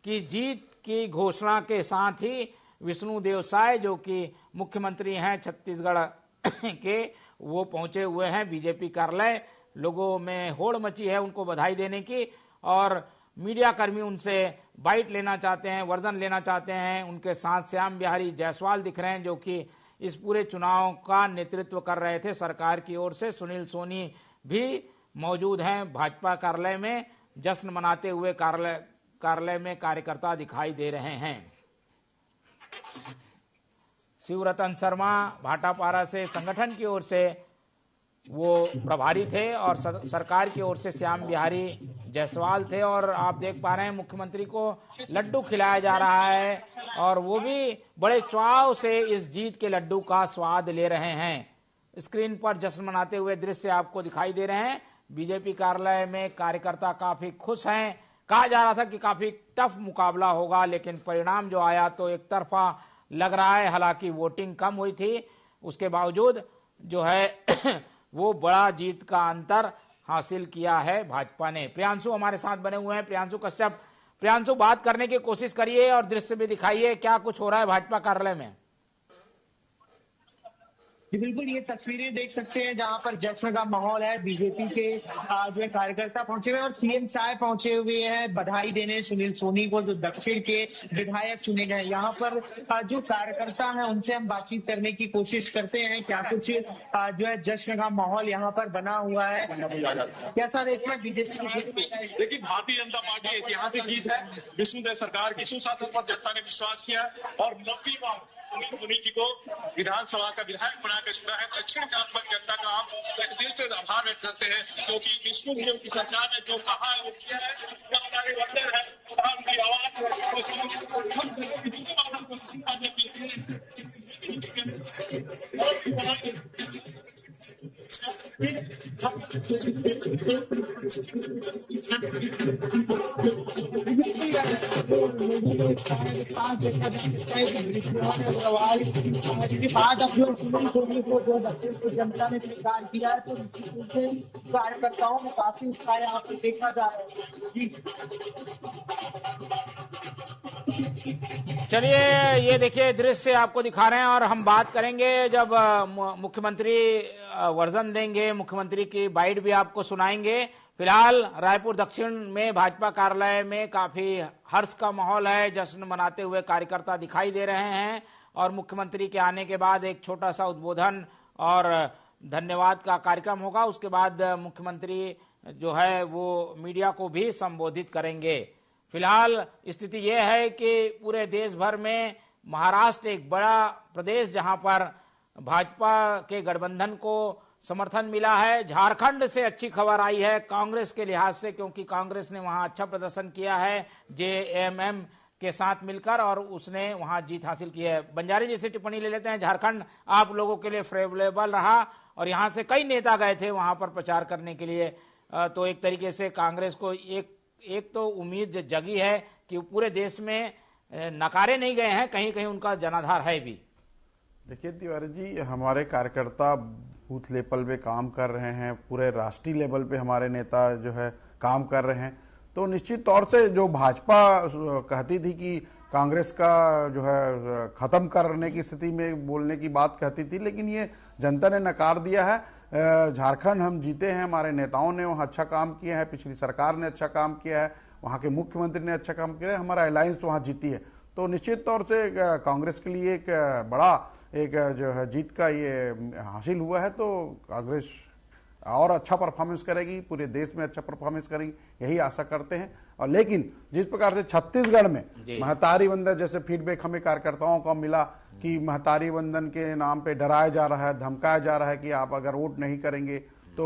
कि जीत की घोषणा के साथ ही विष्णुदेव साय, जो कि मुख्यमंत्री हैं छत्तीसगढ़ के, वो पहुंचे हुए हैं बीजेपी कार्यालय। लोगों में होड़ मची है उनको बधाई देने की, और मीडिया कर्मी उनसे बाइट लेना चाहते हैं, वर्जन लेना चाहते हैं। उनके साथ श्याम बिहारी जायसवाल दिख रहे हैं, जो कि इस पूरे चुनाव का नेतृत्व कर रहे थे सरकार की ओर से। सुनील सोनी भी मौजूद हैं भाजपा कार्यालय में। जश्न मनाते हुए कार्यालय में कार्यकर्ता दिखाई दे रहे हैं। शिवरतन शर्मा भाटापारा से संगठन की ओर से वो प्रभारी थे, और सरकार की ओर से श्याम बिहारी जायसवाल थे। और आप देख पा रहे हैं मुख्यमंत्री को लड्डू खिलाया जा रहा है, और वो भी बड़े चाव से इस जीत के लड्डू का स्वाद ले रहे हैं। स्क्रीन पर जश्न मनाते हुए दृश्य आपको दिखाई दे रहे हैं। बीजेपी कार्यालय में कार्यकर्ता काफी खुश हैं। कहा जा रहा था कि काफी टफ मुकाबला होगा, लेकिन परिणाम जो आया तो एक तरफा लग रहा है। हालांकि वोटिंग कम हुई थी, उसके बावजूद जो है वो बड़ा जीत का अंतर हासिल किया है भाजपा ने। प्रियांशु हमारे साथ बने हुए हैं, प्रियांशु कश्यप। प्रियांशु, बात करने की कोशिश करिए और दृश्य भी दिखाइए, क्या कुछ हो रहा है भाजपा कार्यालय में? जी बिल्कुल, ये तस्वीरें देख सकते हैं जहां पर जश्न का माहौल है। बीजेपी के जो है कार्यकर्ता पहुंचे हुए हैं, और सीएम साय पहुंचे हुए हैं बधाई देने सुनील सोनी को, जो दक्षिण के विधायक चुने गए। यहाँ पर जो कार्यकर्ता हैं उनसे हम बातचीत करने की कोशिश करते हैं, क्या कुछ जो है जश्न का माहौल यहाँ पर बना हुआ है। कैसा देखते हैं बीजेपी की? देखिए, भारतीय जनता पार्टी ऐतिहासिक जीत है। विष्णुदेव सरकार की सुशासन पर जनता ने विश्वास किया, और 9वीं बार सुनील सोनी जी को विधानसभा का विधायक बनाकर चुना है। दक्षिण व्यापक जनता का हम दिल से आभार व्यक्त करते हैं, क्योंकि विष्णुदेव की सरकार ने जो कहा है वो किया है। हमारे वतन है, उनकी आवाज बाद अब जो सुनील सोनी को जो दक्षिण की जनता ने स्वीकार किया है, तो कार्यकर्ताओं में काफी उत्साह यहाँ पे देखा जा रहा है। जी चलिए, ये देखिए दृश्य आपको दिखा रहे हैं, और हम बात करेंगे जब मुख्यमंत्री वर्जन देंगे, मुख्यमंत्री की बाइट भी आपको सुनाएंगे। फिलहाल रायपुर दक्षिण में भाजपा कार्यालय में काफी हर्ष का माहौल है, जश्न मनाते हुए कार्यकर्ता दिखाई दे रहे हैं, और मुख्यमंत्री के आने के बाद एक छोटा सा उद्बोधन और धन्यवाद का कार्यक्रम होगा। उसके बाद मुख्यमंत्री जो है वो मीडिया को भी संबोधित करेंगे। फिलहाल स्थिति यह है कि पूरे देश भर में महाराष्ट्र एक बड़ा प्रदेश जहां पर भाजपा के गठबंधन को समर्थन मिला है। झारखंड से अच्छी खबर आई है कांग्रेस के लिहाज से, क्योंकि कांग्रेस ने वहां अच्छा प्रदर्शन किया है जेएमएम के साथ मिलकर और उसने वहां जीत हासिल की है। बंजारे जी से टिप्पणी ले लेते हैं। झारखंड आप लोगों के लिए फेवरेबल रहा और यहां से कई नेता गए थे वहां पर प्रचार करने के लिए, तो एक तरीके से कांग्रेस को एक तो उम्मीद जगी है कि पूरे देश में नकारे नहीं गए हैं, कहीं कहीं उनका जनाधार है भी। देखिए तिवारी जी, हमारे कार्यकर्ता बूथ लेवल पे काम कर रहे हैं, पूरे राष्ट्रीय लेवल पे हमारे नेता जो है काम कर रहे हैं, तो निश्चित तौर से जो भाजपा कहती थी कि कांग्रेस का जो है खत्म करने की स्थिति में बोलने की बात कहती थी, लेकिन ये जनता ने नकार दिया है। झारखंड हम जीते हैं, हमारे नेताओं ने वहाँ अच्छा काम किया है, पिछली सरकार ने अच्छा काम किया है, वहाँ के मुख्यमंत्री ने अच्छा काम किया है, हमारा अलायंस वहाँ जीती है, तो निश्चित तौर से कांग्रेस के लिए एक बड़ा एक जो है जीत का ये हासिल हुआ है। तो कांग्रेस और अच्छा परफॉर्मेंस करेगी, पूरे देश में अच्छा परफॉर्मेंस करेगी, यही आशा करते हैं। और लेकिन जिस प्रकार से छत्तीसगढ़ में महतारी वंदन जैसे फीडबैक हमें कार्यकर्ताओं को मिला कि महतारी वंदन के नाम पे डराया जा रहा है, धमकाया जा रहा है कि आप अगर वोट नहीं करेंगे तो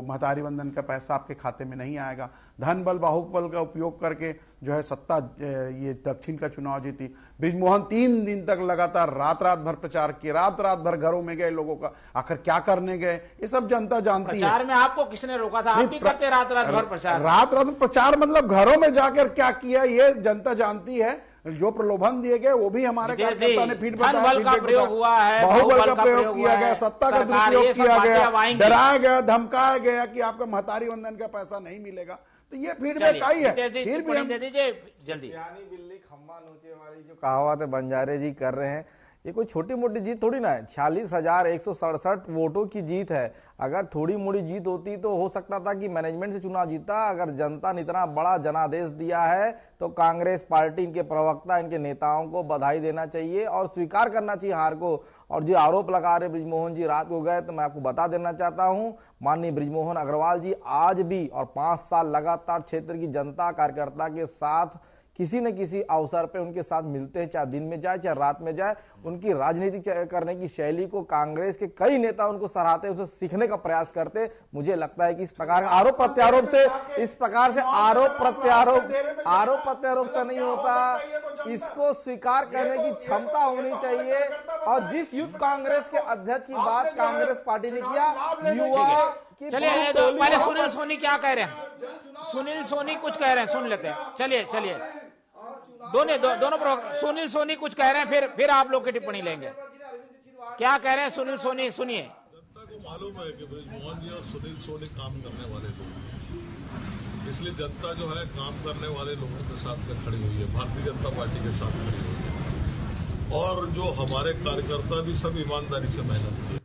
महतारी वंदन का पैसा आपके खाते में नहीं आएगा। धन बल बाहुबल का उपयोग करके जो है सत्ता ये दक्षिण का चुनाव जीती। बृजमोहन 3 दिन तक लगातार रात भर प्रचार किए, रात भर घरों में गए लोगों का, आखिर क्या करने गए ये सब जनता जानती है। प्रचार में आपको किसने रोका था? आप भी करते रात भर प्रचार? रात प्रचार मतलब घरों में जाकर क्या किया ये जनता जानती है। जो प्रलोभन दिए गए वो भी हमारे कार्यकर्ता ने फीड बाहुबल का प्रयोग हुआ है, बाहुबल का प्रयोग किया गया, सत्ता का दुरुपयोग किया गया, डराया गया, धमकाया गया कि आपका महतारी वंदन का पैसा नहीं मिलेगा, तो ये फीडबैक आई है। फिर भी हम दे दीजिए जल्दी। बिल्ली खम्मा नोचे वाली जो कहावत है बंजारे जी कर रहे हैं, ये कोई छोटी मोटी जीत थोड़ी ना है। 46,167 वोटों की जीत है। अगर थोड़ी मोड़ी जीत होती तो हो सकता था कि मैनेजमेंट से चुनाव जीता। अगर जनता ने इतना बड़ा जनादेश दिया है तो कांग्रेस पार्टी, इनके प्रवक्ता, इनके नेताओं को बधाई देना चाहिए और स्वीकार करना चाहिए हार को। और जो आरोप लगा रहे बृजमोहन जी रात को गए, तो मैं आपको बता देना चाहता हूं माननीय बृजमोहन अग्रवाल जी आज भी और 5 साल लगातार क्षेत्र की जनता कार्यकर्ता के साथ किसी न किसी अवसर पे उनके साथ मिलते हैं, चाहे दिन में जाए चाहे रात में जाए। उनकी राजनीति करने की शैली को कांग्रेस के कई नेता उनको सराहते, उसे सीखने का प्रयास करते। मुझे लगता है कि इस प्रकार का आरोप प्रत्यारोप से से नहीं होता, इसको स्वीकार करने की क्षमता होनी चाहिए। और जिस यूथ कांग्रेस के अध्यक्ष की बात कांग्रेस पार्टी ने किया, युवा की चलिए पहले सुनील सोनी क्या कह रहे हैं, सुनील सोनी कुछ कह रहे हैं, सुन लेते हैं। चलिए दोनों सुनील सोनी कुछ कह रहे हैं, फिर आप लोग की टिप्पणी लेंगे। क्या कह रहे हैं सुनील सोनी, सुनिए। जनता को मालूम है कि बृजमोहन जी और सुनील सोनी काम करने वाले लोग हैं, इसलिए जनता जो है काम करने वाले लोगों के साथ में खड़ी हुई है, भारतीय जनता पार्टी के साथ खड़ी हुई है। और जो हमारे कार्यकर्ता भी सब ईमानदारी से मेहनत किए।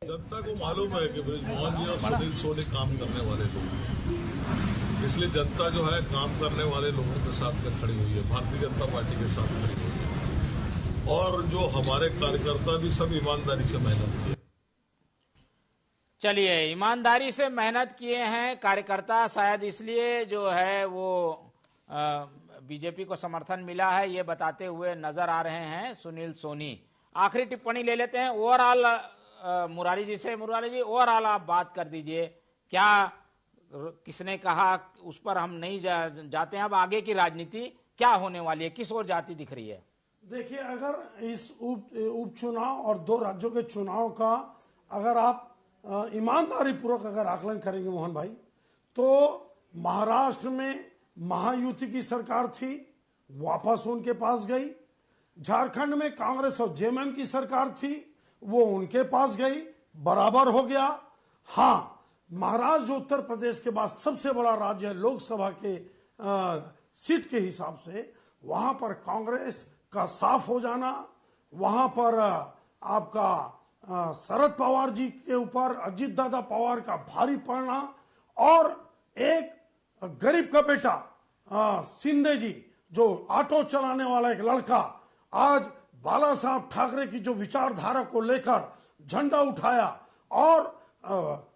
जनता को मालूम है कि बृजमोहन जी और सुनील सोनी काम करने वाले लोग हैं, इसलिए जनता जो है काम करने वाले लोगों के साथ में खड़ी हुई है, भारतीय जनता पार्टी के साथ खड़ी हुई है। और जो हमारे कार्यकर्ता भी सब ईमानदारी से मेहनत किए। चलिए, ईमानदारी से मेहनत किए हैं कार्यकर्ता, शायद इसलिए जो है वो बीजेपी को समर्थन मिला है, ये बताते हुए नजर आ रहे हैं सुनील सोनी। आखिरी टिप्पणी ले लेते हैं ओवरऑल मुरारी जी से। मुरारी जी, ओवरऑल आप बात कर दीजिए, क्या किसने कहा उस पर हम नहीं जाते हैं। अब आगे की राजनीति क्या होने वाली है, किस ओर जाती दिख रही है? देखिए, अगर इस उपचुनाव और 2 राज्यों के चुनाव का अगर आप ईमानदारी पूर्वक अगर आकलन करेंगे मोहन भाई, तो महाराष्ट्र में महायुति की सरकार थी, वापस उनके पास गई। झारखंड में कांग्रेस और जेएमएम की सरकार थी, वो उनके पास गई, बराबर हो गया। हाँ, महाराष्ट्र जो उत्तर प्रदेश के बाद सबसे बड़ा राज्य है लोकसभा के सीट के हिसाब से, वहां पर कांग्रेस का साफ हो जाना, वहां पर आपका शरद पवार जी के ऊपर अजीत दादा पवार का भारी पड़ना, और एक गरीब का बेटा शिंदे जी जो ऑटो चलाने वाला एक लड़का, आज बाला साहब ठाकरे की जो विचारधारा को लेकर झंडा उठाया और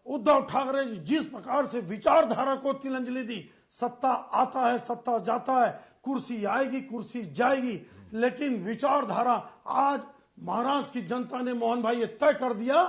उद्धव ठाकरे जी जिस प्रकार से विचारधारा को तिलांजलि दी, सत्ता आता है सत्ता जाता है, कुर्सी आएगी कुर्सी जाएगी, लेकिन विचारधारा आज महाराष्ट्र की जनता ने मोहन भाई ये तय कर दिया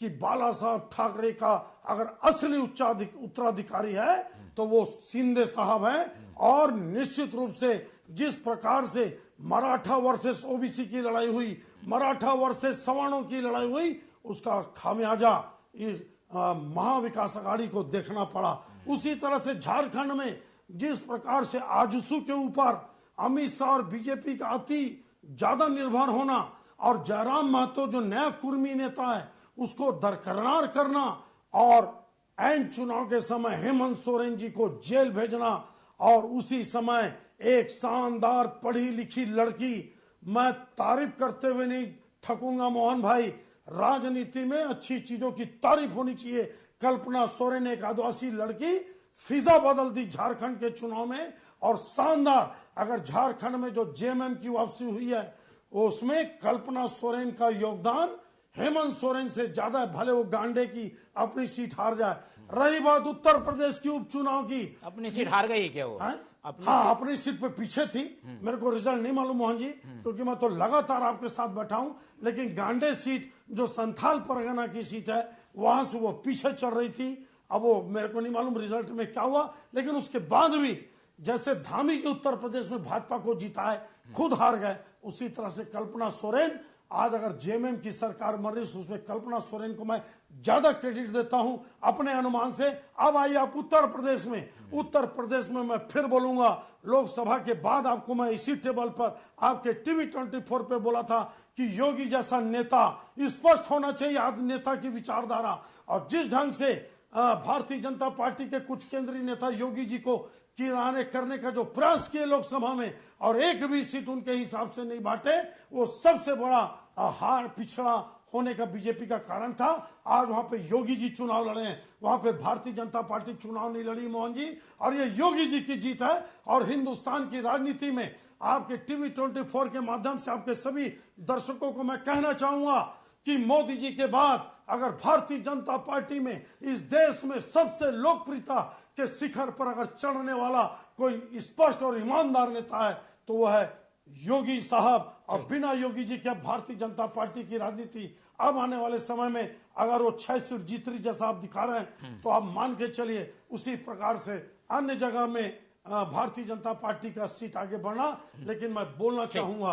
कि बाला साहब ठाकरे का अगर असली उत्तराधिकारी है तो वो शिंदे साहब हैं। और निश्चित रूप से जिस प्रकार से मराठा वर्सेस ओबीसी की लड़ाई हुई, मराठा वर्सेस सवर्णों की लड़ाई हुई, उसका खामियाजा इस महाविकास अघाड़ी को देखना पड़ा। उसी तरह से झारखंड में जिस प्रकार से आजसू के ऊपर अमित शाह और बीजेपी का अति ज्यादा निर्भर होना और जयराम महतो जो नया कुर्मी नेता है उसको दरकिनार करना और ऐन चुनाव के समय हेमंत सोरेन जी को जेल भेजना और उसी समय एक शानदार पढ़ी लिखी लड़की, मैं तारीफ करते हुए नहीं थकूंगा मोहन भाई, राजनीति में अच्छी चीजों की तारीफ होनी चाहिए। कल्पना सोरेन एक आदिवासी लड़की फिजा बदल दी झारखंड के चुनाव में और शानदार, अगर झारखंड में जो जेएमएम की वापसी हुई है उसमें कल्पना सोरेन का योगदान हेमंत सोरेन से ज्यादा है, भले वो गांडे की अपनी सीट हार जाए। रही बात उत्तर प्रदेश की उपचुनाव की, अपनी सीट हार गई क्या वो? अपनी सीट पे पीछे थी, मेरे को रिजल्ट नहीं मालूम मोहन जी, क्योंकि मैं तो लगातार आपके साथ बैठा हूं, लेकिन गांडे सीट जो संथाल परगना की सीट है वहां से वो पीछे चल रही थी। अब वो मेरे को नहीं मालूम रिजल्ट में क्या हुआ, लेकिन उसके बाद भी जैसे धामी जी उत्तर प्रदेश में भाजपा को जीता है खुद हार गए, उसी तरह से कल्पना सोरेन आज अगर जेएमएम की सरकार मर रही उसमें कल्पना सोरेन को मैं ज्यादा क्रेडिट देता हूं अपने अनुमान से। अब आइए आप उत्तर प्रदेश में मैं फिर बोलूंगा, लोकसभा के बाद आपको मैं इसी टेबल पर आपके टीवी 24 पे बोला था कि योगी जैसा नेता स्पष्ट होना चाहिए आज नेता की विचारधारा। और जिस ढंग से भारतीय जनता पार्टी के कुछ केंद्रीय नेता योगी जी को किराने करने का जो प्रयास किए लोकसभा में और एक भी सीट उनके हिसाब से नहीं बांटे, वो सबसे बड़ा हार पिछड़ा होने का बीजेपी का कारण था। आज वहां पे योगी जी चुनाव लड़े हैं, वहां पे भारतीय जनता पार्टी चुनाव नहीं लड़ी मोहन जी, और ये योगी जी की जीत है। और हिंदुस्तान की राजनीति में आपके टीवी 24 के माध्यम से आपके सभी दर्शकों को मैं कहना चाहूंगा कि मोदी जी के बाद अगर भारतीय जनता पार्टी में इस देश में सबसे लोकप्रियता के शिखर पर अगर चढ़ने वाला कोई स्पष्ट और ईमानदार नेता है तो वह है योगी साहब। और बिना योगी जी के भारतीय जनता पार्टी की राजनीति अब आने वाले समय में अगर वो 6 सीट जीत रही जैसा आप दिखा रहे हैं तो आप मान के चलिए उसी प्रकार से अन्य जगह में भारतीय जनता पार्टी का सीट आगे बढ़ना। लेकिन मैं बोलना चाहूंगा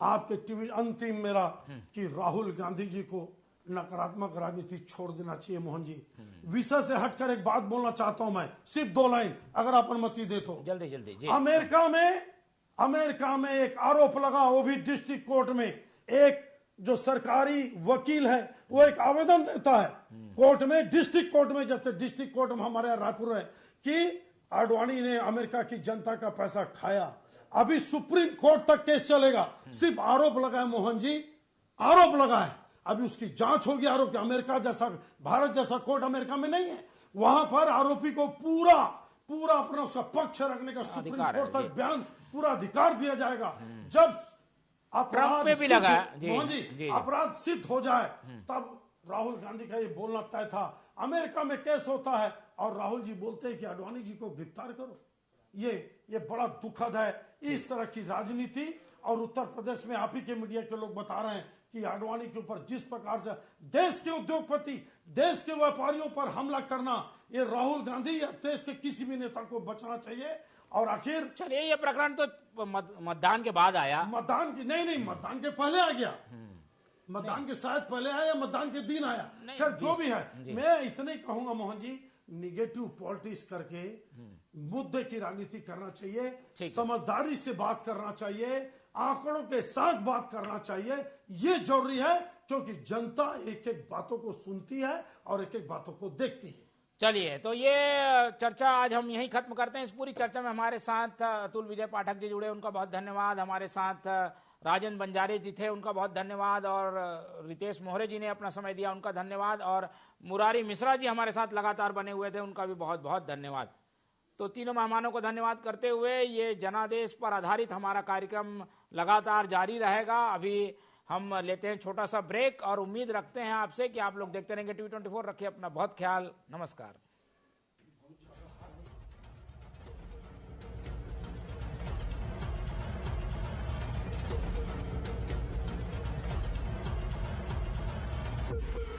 आपके टीवी अंतिम मेरा कि राहुल गांधी जी को नकारात्मक राजनीति छोड़ देना चाहिए मोहन जी। विषय से हटकर एक बात बोलना चाहता हूं मैं, सिर्फ 2 लाइन अगर आप अनुमति दे तो। जल्दी जल्दी। अमेरिका में एक आरोप लगा, वो भी डिस्ट्रिक्ट कोर्ट में, एक जो सरकारी वकील है वो एक आवेदन देता है कोर्ट में, डिस्ट्रिक्ट कोर्ट में, जैसे डिस्ट्रिक्ट कोर्ट में हमारे यहाँ रायपुर है, कि आडवाणी ने अमेरिका की जनता का पैसा खाया। अभी सुप्रीम कोर्ट तक केस चलेगा, सिर्फ आरोप लगा है मोहन जी, आरोप लगा है। अभी उसकी जांच होगी आरोप की। अमेरिका जैसा, भारत जैसा कोर्ट अमेरिका में नहीं है, वहां पर आरोपी को पूरा अपना उसका पक्ष रखने का सुप्रीम कोर्ट तक बयान पूरा अधिकार दिया जाएगा। जब अपराध पे भी लगा मोहन जी अपराध सिद्ध हो जाए तब राहुल गांधी का ये बोलना तय था। अमेरिका में केस होता है और राहुल जी बोलते हैं कि आडवाणी जी को गिरफ्तार करो। ये बड़ा दुखद है इस तरह की राजनीति। और उत्तर प्रदेश में आप ही के मीडिया के लोग बता रहे हैं कि आडवाणी के ऊपर जिस प्रकार से देश के उद्योगपति, देश के व्यापारियों पर हमला करना, ये राहुल गांधी या देश के किसी भी नेता को बचना चाहिए। और आखिर चलिए ये प्रकरण तो मतदान के बाद आया, मतदान के पहले आ गया, मतदान के शायद पहले आया या मतदान के दिन आया, खैर जो भी है। मैं इतने ही कहूंगा मोहन जी, निगेटिव पॉलिटिक्स करके मुद्दे की राजनीति करना चाहिए, समझदारी से बात करना चाहिए, आंकड़ों के साथ बात करना चाहिए, ये जरूरी है, क्योंकि जनता एक एक बातों को सुनती है और एक एक बातों को देखती है। चलिए तो ये चर्चा आज हम यहीं खत्म करते हैं। इस पूरी चर्चा में हमारे साथ अतुल विजय पाठक जी जुड़े, उनका बहुत धन्यवाद। हमारे साथ राजेंद्र बंजारे जी थे, उनका बहुत धन्यवाद। और रितेश मोहरे जी ने अपना समय दिया, उनका धन्यवाद। और मुरारी मिश्रा जी हमारे साथ लगातार बने हुए थे, उनका भी बहुत बहुत धन्यवाद। तो तीनों मेहमानों को धन्यवाद करते हुए ये जनादेश पर आधारित हमारा कार्यक्रम लगातार जारी रहेगा। अभी हम लेते हैं छोटा सा ब्रेक और उम्मीद रखते हैं आपसे कि आप लोग देखते रहेंगे TV24। रखिए अपना बहुत ख्याल। नमस्कार।